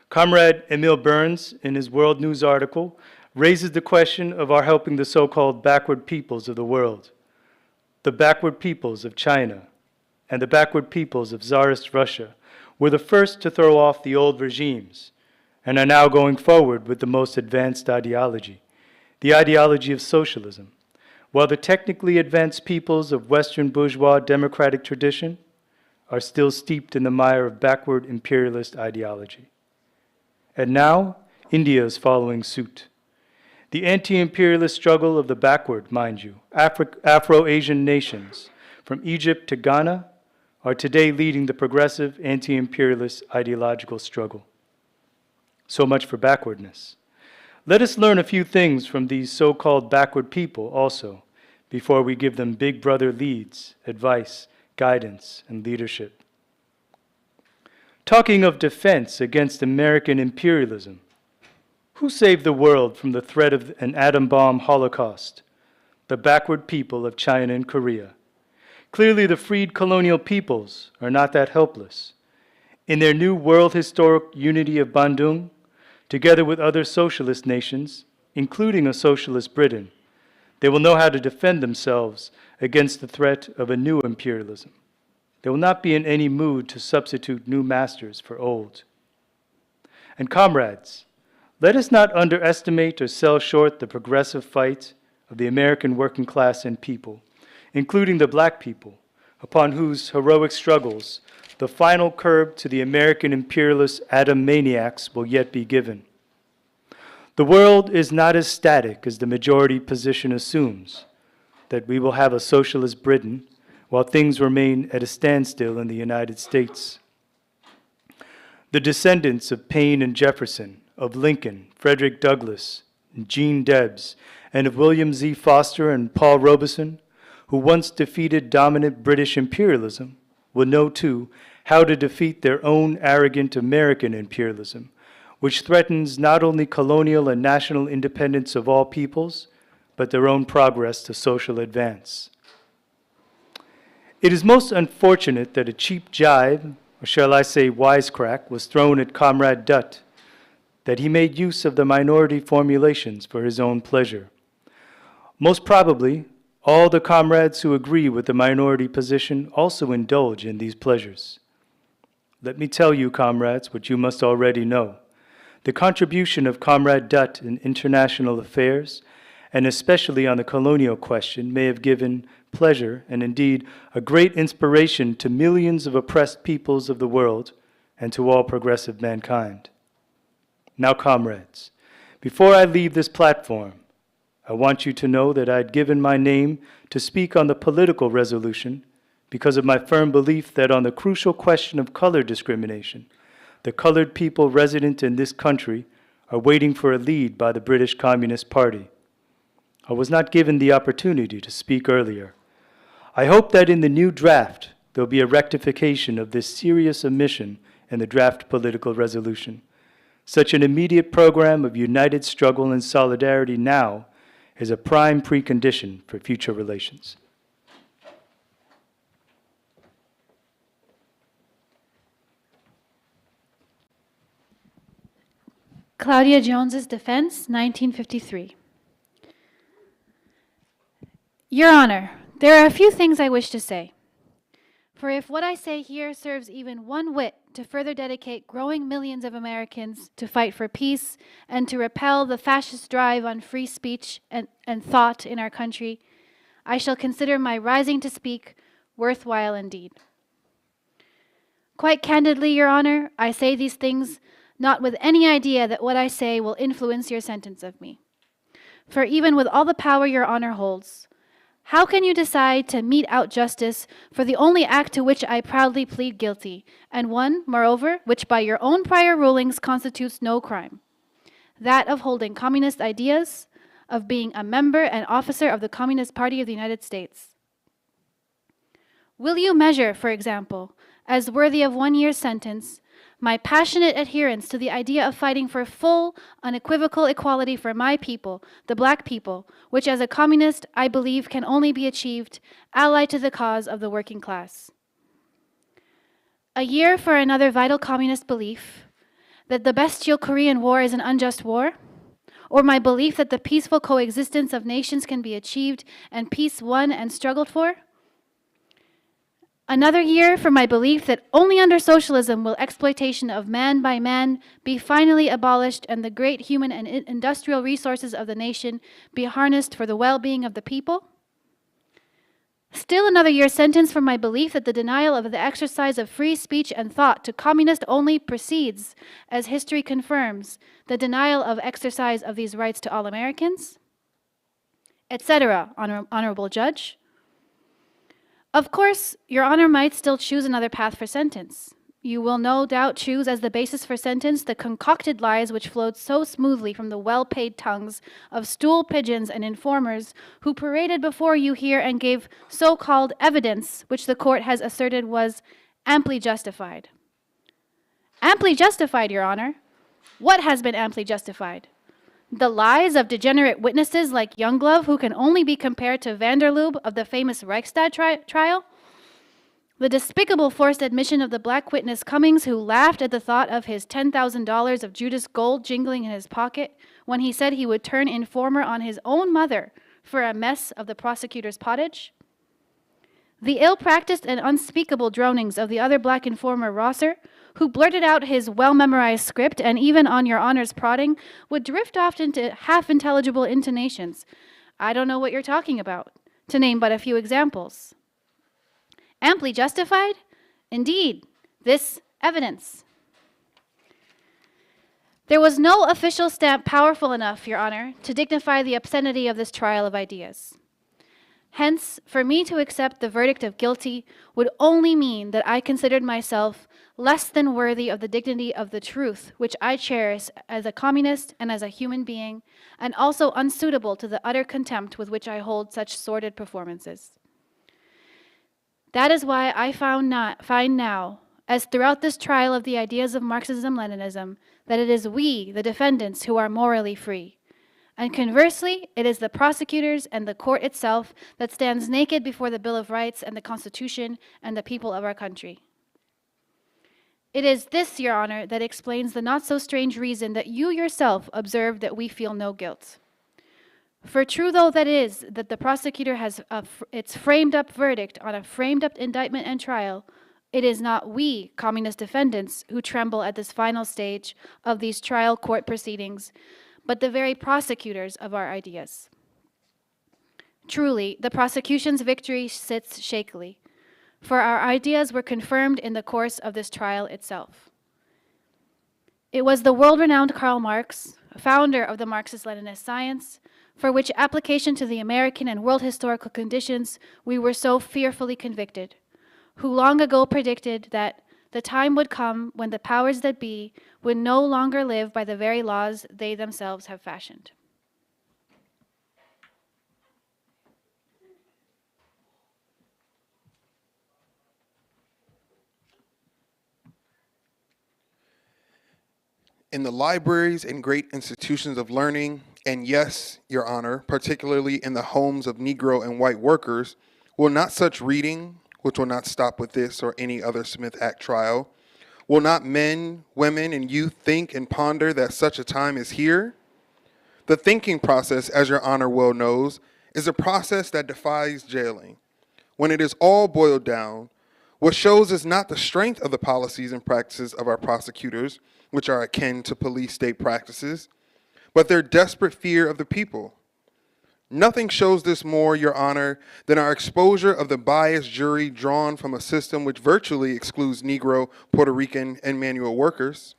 Comrade Emil Burns, in his World News article, raises the question of our helping the so-called backward peoples of the world, the backward peoples of China and the backward peoples of Tsarist Russia, were the first to throw off the old regimes and are now going forward with the most advanced ideology, the ideology of socialism, while the technically advanced peoples of Western bourgeois democratic tradition are still steeped in the mire of backward imperialist ideology. And now, India is following suit. The anti-imperialist struggle of the backward, mind you, Afro-Asian nations, from Egypt to Ghana, are today leading the progressive anti-imperialist ideological struggle. So much for backwardness. Let us learn a few things from these so-called backward people also, before we give them big brother leads, advice, guidance, and leadership. Talking of defense against American imperialism, who saved the world from the threat of an atom bomb holocaust? The backward people of China and Korea. Clearly, the freed colonial peoples are not that helpless. In their new world historic unity of Bandung, together with other socialist nations, including a socialist Britain, they will know how to defend themselves against the threat of a new imperialism. They will not be in any mood to substitute new masters for old. And comrades, let us not underestimate or sell short the progressive fight of the American working class and people, including the black people, upon whose heroic struggles the final curb to the American imperialist atom maniacs will yet be given. The world is not as static as the majority position assumes, that we will have a socialist Britain while things remain at a standstill in the United States. The descendants of Payne and Jefferson, of Lincoln, Frederick Douglass, and Gene Debs, and of William Z. Foster and Paul Robeson, who once defeated dominant British imperialism, will know too how to defeat their own arrogant American imperialism, which threatens not only colonial and national independence of all peoples, but their own progress to social advance. It is most unfortunate that a cheap jibe, or or shall I say wisecrack, was thrown at Comrade Dutt, that he made use of the minority formulations for his own pleasure. Most probably, all the comrades who agree with the minority position also indulge in these pleasures. Let me tell you, comrades, what you must already know. The contribution of Comrade Dutt in international affairs, and especially on the colonial question, may have given pleasure and indeed a great inspiration to millions of oppressed peoples of the world and to all progressive mankind. Now, comrades, before I leave this platform, I want you to know that I'd given my name to speak on the political resolution because of my firm belief that on the crucial question of color discrimination, the colored people resident in this country are waiting for a lead by the British Communist Party. I was not given the opportunity to speak earlier. I hope that in the new draft, there'll be a rectification of this serious omission in the draft political resolution. Such an immediate program of united struggle and solidarity now is a prime precondition for future relations. Claudia Jones's defense, 1953. Your Honor, there are a few things I wish to say. For if what I say here serves even one whit to further dedicate growing millions of Americans to fight for peace and to repel the fascist drive on free speech and thought in our country, I shall consider my rising to speak worthwhile indeed. Quite candidly, Your Honor, I say these things not with any idea that what I say will influence your sentence of me. For even with all the power Your Honor holds, how can you decide to mete out justice for the only act to which I proudly plead guilty, and one, moreover, which by your own prior rulings constitutes no crime? That of holding communist ideas, of being a member and officer of the Communist Party of the United States. Will you measure, for example, as worthy of 1 year's sentence, my passionate adherence to the idea of fighting for full, unequivocal equality for my people, the black people, which as a communist I believe can only be achieved allied to the cause of the working class? A year for another vital communist belief, that the bestial Korean War is an unjust war? Or my belief that the peaceful coexistence of nations can be achieved and peace won and struggled for? Another year for my belief that only under socialism will exploitation of man by man be finally abolished and the great human and industrial resources of the nation be harnessed for the well-being of the people? Still another year's sentence for my belief that the denial of the exercise of free speech and thought to communist only precedes, as history confirms, the denial of exercise of these rights to all Americans? Etc., Honorable Judge. Of course, Your Honor might still choose another path for sentence. You will no doubt choose as the basis for sentence the concocted lies which flowed so smoothly from the well-paid tongues of stool pigeons and informers who paraded before you here and gave so-called evidence which the court has asserted was amply justified. Amply justified, Your Honor. What has been amply justified? The lies of degenerate witnesses like Younglove, who can only be compared to Vanderloob of the famous Reichstag trial? The despicable forced admission of the black witness Cummings, who laughed at the thought of his $10,000 of Judas gold jingling in his pocket when he said he would turn informer on his own mother for a mess of the prosecutor's pottage? The ill-practiced and unspeakable dronings of the other black informer, Rosser, who blurted out his well-memorized script and even on Your Honor's prodding would drift off into half-intelligible intonations. I don't know what you're talking about, to name but a few examples. Amply justified? Indeed, this evidence. There was no official stamp powerful enough, Your Honor, to dignify the obscenity of this trial of ideas. Hence, for me to accept the verdict of guilty would only mean that I considered myself less than worthy of the dignity of the truth, which I cherish as a communist and as a human being, and also unsuitable to the utter contempt with which I hold such sordid performances. That is why I find now, as throughout this trial of the ideas of Marxism-Leninism, that it is we, the defendants, who are morally free. And conversely, it is the prosecutors and the court itself that stands naked before the Bill of Rights and the Constitution and the people of our country. It is this, Your Honor, that explains the not-so-strange reason that you yourself observed that we feel no guilt. For true though that is, that the prosecutor has its framed-up verdict on a framed-up indictment and trial, it is not we, communist defendants, who tremble at this final stage of these trial court proceedings, but the very prosecutors of our ideas. Truly, the prosecution's victory sits shakily, for our ideas were confirmed in the course of this trial itself. It was the world-renowned Karl Marx, founder of the Marxist-Leninist science, for which application to the American and world historical conditions we were so fearfully convicted, who long ago predicted that the time would come when the powers that be would no longer live by the very laws they themselves have fashioned. In the libraries and great institutions of learning, and yes, Your Honor, particularly in the homes of Negro and white workers, will not such reading, which will not stop with this or any other Smith Act trial, will not men, women, and youth think and ponder that such a time is here? The thinking process, as Your Honor well knows, is a process that defies jailing. When it is all boiled down, what shows is not the strength of the policies and practices of our prosecutors, which are akin to police state practices, but their desperate fear of the people. Nothing shows this more, Your Honor, than our exposure of the biased jury drawn from a system which virtually excludes Negro, Puerto Rican, and manual workers.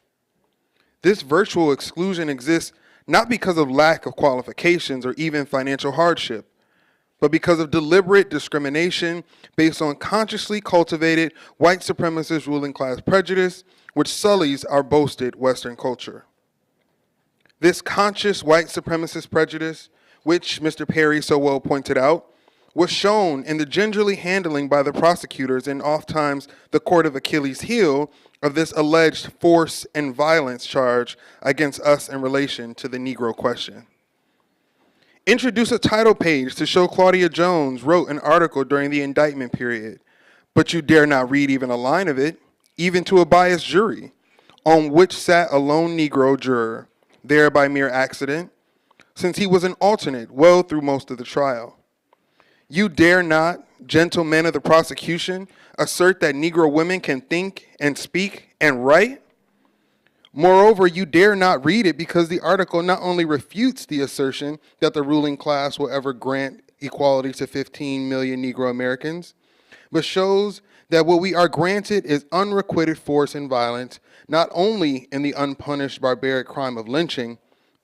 This virtual exclusion exists not because of lack of qualifications or even financial hardship, but because of deliberate discrimination based on consciously cultivated white supremacist ruling class prejudice, which sullies our boasted Western culture. This conscious white supremacist prejudice, which Mr. Perry so well pointed out, was shown in the gingerly handling by the prosecutors and oftentimes the court of Achilles' heel of this alleged force and violence charge against us in relation to the Negro question. Introduce a title page to show Claudia Jones wrote an article during the indictment period, but you dare not read even a line of it, even to a biased jury, on which sat a lone Negro juror, there by mere accident, since he was an alternate well through most of the trial. You dare not, gentlemen of the prosecution, assert that Negro women can think and speak and write? Moreover, you dare not read it because the article not only refutes the assertion that the ruling class will ever grant equality to 15 million Negro Americans, but shows that what we are granted is unrequited force and violence, not only in the unpunished barbaric crime of lynching,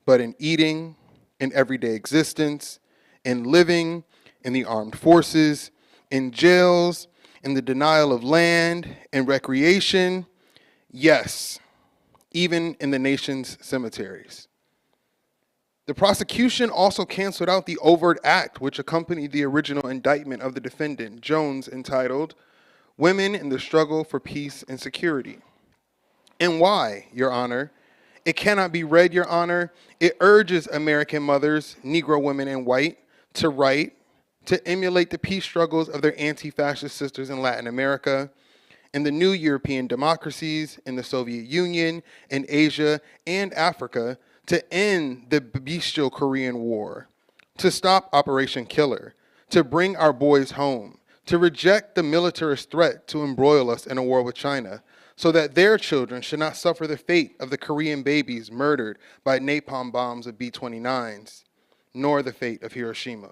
but in eating, in everyday existence, in living, in the armed forces, in jails, in the denial of land and recreation, yes, even in the nation's cemeteries. The prosecution also canceled out the overt act which accompanied the original indictment of the defendant, Jones, entitled, Women in the Struggle for Peace and Security. And why, Your Honor? It cannot be read, Your Honor. It urges American mothers, Negro women and white, to write, to emulate the peace struggles of their anti-fascist sisters in Latin America, in the new European democracies, in the Soviet Union, in Asia and Africa, to end the bestial Korean War, to stop Operation Killer, to bring our boys home, to reject the militarist threat to embroil us in a war with China, so that their children should not suffer the fate of the Korean babies murdered by napalm bombs of B-29s, nor the fate of Hiroshima.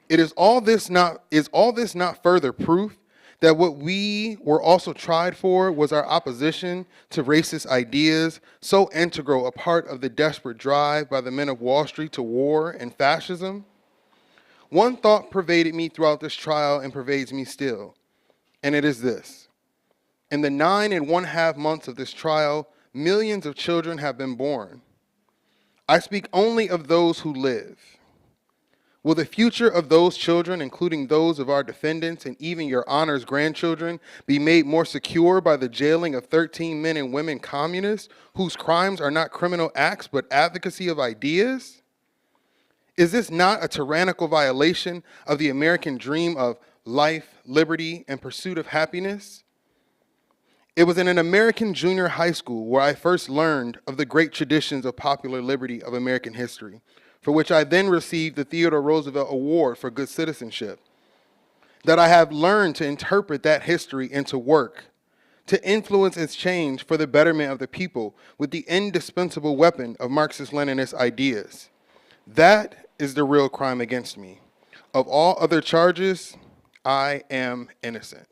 Is all this not further proof that what we were also tried for was our opposition to racist ideas, so integral a part of the desperate drive by the men of Wall Street to war and fascism? One thought pervaded me throughout this trial and pervades me still, and it is this. In the 9.5 months of this trial, millions of children have been born. I speak only of those who live. Will the future of those children, including those of our defendants and even Your Honor's grandchildren, be made more secure by the jailing of 13 men and women communists whose crimes are not criminal acts but advocacy of ideas? Is this not a tyrannical violation of the American dream of life, liberty, and pursuit of happiness? It was in an American junior high school where I first learned of the great traditions of popular liberty of American history, for which I then received the Theodore Roosevelt Award for Good Citizenship, that I have learned to interpret that history into work, to influence its change for the betterment of the people with the indispensable weapon of Marxist-Leninist ideas. That is the real crime against me. Of all other charges, I am innocent.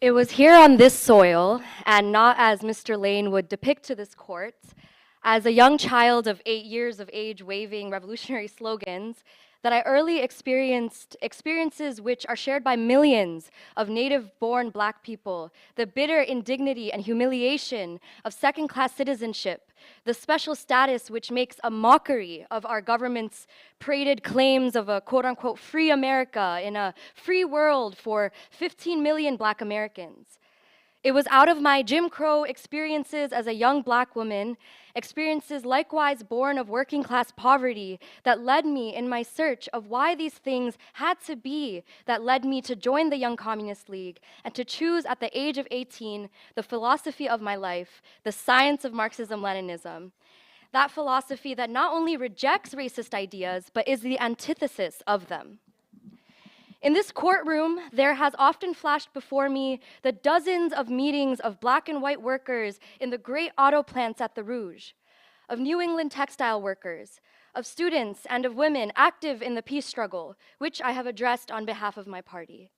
It was here on this soil, and not as Mr. Lane would depict to this court, as a young child of 8 years of age waving revolutionary slogans, that I early experienced experiences which are shared by millions of native-born Black people, the bitter indignity and humiliation of second-class citizenship, the special status which makes a mockery of our government's paraded claims of a quote-unquote free America in a free world for 15 million Black Americans. It was out of my Jim Crow experiences as a young Black woman, experiences likewise born of working class poverty, that led me in my search of why these things had to be, that led me to join the Young Communist League and to choose at the age of 18 the philosophy of my life, the science of Marxism-Leninism. That philosophy that not only rejects racist ideas, but is the antithesis of them. In this courtroom, there has often flashed before me the dozens of meetings of Black and white workers in the great auto plants at the Rouge, of New England textile workers, of students and of women active in the peace struggle, which I have addressed on behalf of my party.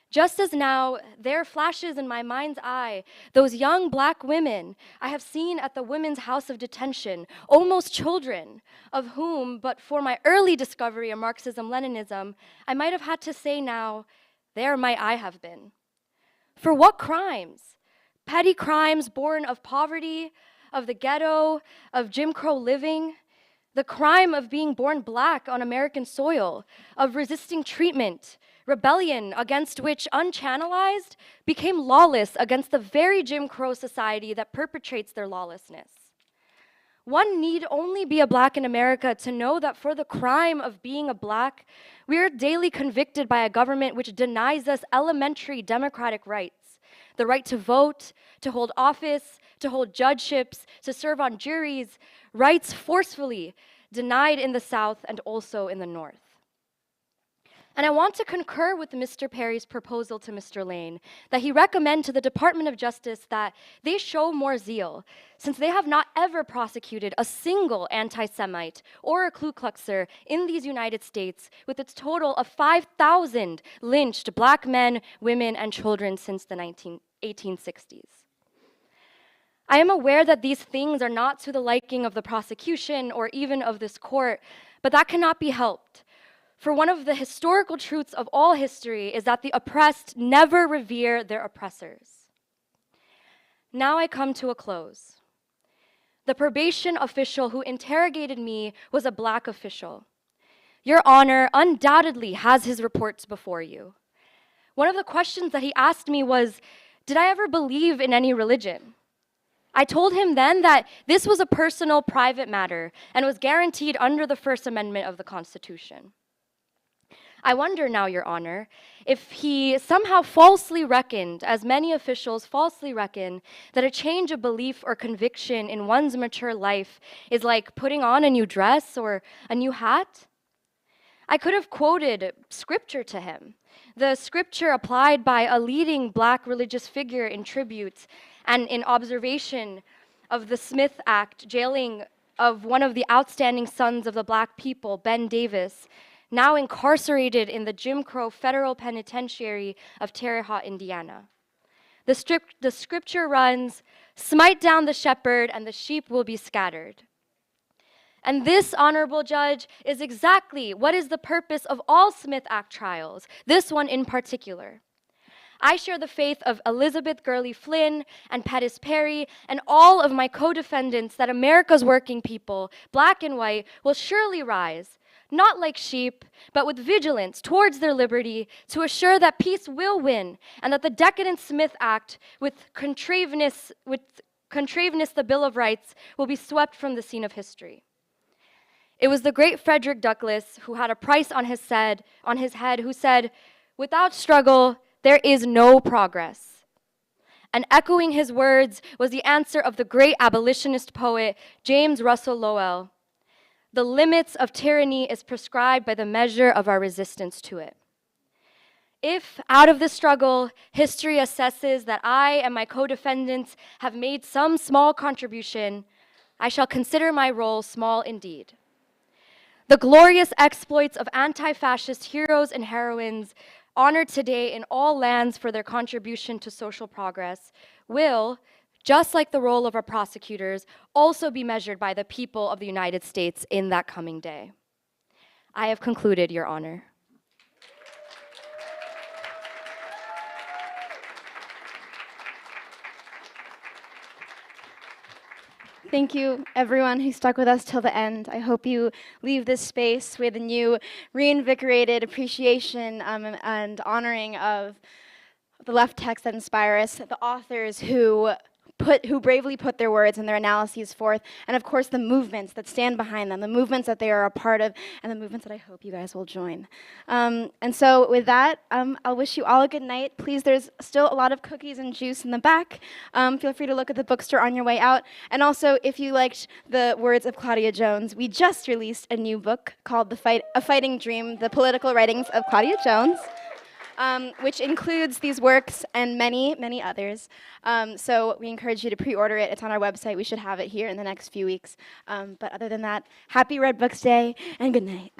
Just as now, there flashes in my mind's eye those young Black women I have seen at the Women's House of Detention, almost children, of whom, but for my early discovery of Marxism-Leninism, I might have had to say now, there might I have been. For what crimes? Petty crimes born of poverty, of the ghetto, of Jim Crow living, the crime of being born Black on American soil, of resisting treatment, rebellion against which, unchannelized, became lawless against the very Jim Crow society that perpetrates their lawlessness. One need only be a Black in America to know that for the crime of being a Black, we are daily convicted by a government which denies us elementary democratic rights, the right to vote, to hold office, to hold judgeships, to serve on juries, rights forcefully denied in the South and also in the North. And I want to concur with Mr. Perry's proposal to Mr. Lane that he recommend to the Department of Justice that they show more zeal, since they have not ever prosecuted a single anti-Semite or a Ku Kluxer in these United States, with its total of 5,000 lynched Black men, women, and children since the 1860s. I am aware that these things are not to the liking of the prosecution or even of this court, but that cannot be helped. For one of the historical truths of all history is that the oppressed never revere their oppressors. Now I come to a close. The probation official who interrogated me was a Black official. Your Honor undoubtedly has his reports before you. One of the questions that he asked me was, did I ever believe in any religion? I told him then that this was a personal, private matter and was guaranteed under the First Amendment of the Constitution. I wonder now, Your Honor, if he somehow falsely reckoned, as many officials falsely reckon, that a change of belief or conviction in one's mature life is like putting on a new dress or a new hat. I could have quoted scripture to him, the scripture applied by a leading Black religious figure in tribute and in observation of the Smith Act jailing of one of the outstanding sons of the Black people, Ben Davis, now incarcerated in the Jim Crow Federal Penitentiary of Terre Haute, Indiana. The scripture runs, "Smite down the shepherd and the sheep will be scattered." And this, honorable judge, is exactly what is the purpose of all Smith Act trials, this one in particular. I share the faith of Elizabeth Gurley Flynn and Pettis Perry and all of my co-defendants that America's working people, Black and white, will surely rise, not like sheep, but with vigilance towards their liberty to assure that peace will win and that the decadent Smith Act with contravenous the Bill of Rights will be swept from the scene of history. It was the great Frederick Douglass who had a price on his head, who said, "Without struggle, there is no progress." And echoing his words was the answer of the great abolitionist poet, James Russell Lowell. The limits of tyranny is prescribed by the measure of our resistance to it. If, out of the struggle, history assesses that I and my co-defendants have made some small contribution, I shall consider my role small indeed. The glorious exploits of anti-fascist heroes and heroines, honored today in all lands for their contribution to social progress, will, just like the role of our prosecutors, also be measured by the people of the United States in that coming day. I have concluded, Your Honor. Thank you, everyone who stuck with us till the end. I hope you leave this space with a new reinvigorated appreciation and honoring of the left texts that inspire us, the authors who bravely put their words and their analyses forth, and of course the movements that stand behind them, the movements that they are a part of, and the movements that I hope you guys will join. And so with that, I'll wish you all a good night. Please, there's still a lot of cookies and juice in the back. Feel free to look at the bookstore on your way out. And also, if you liked the words of Claudia Jones, we just released a new book called A Fighting Dream, The Political Writings of Claudia Jones. Which includes these works and many, many others. So we encourage you to pre-order it. It's on our website. We should have it here in the next few weeks. But other than that, happy Red Books Day and good night.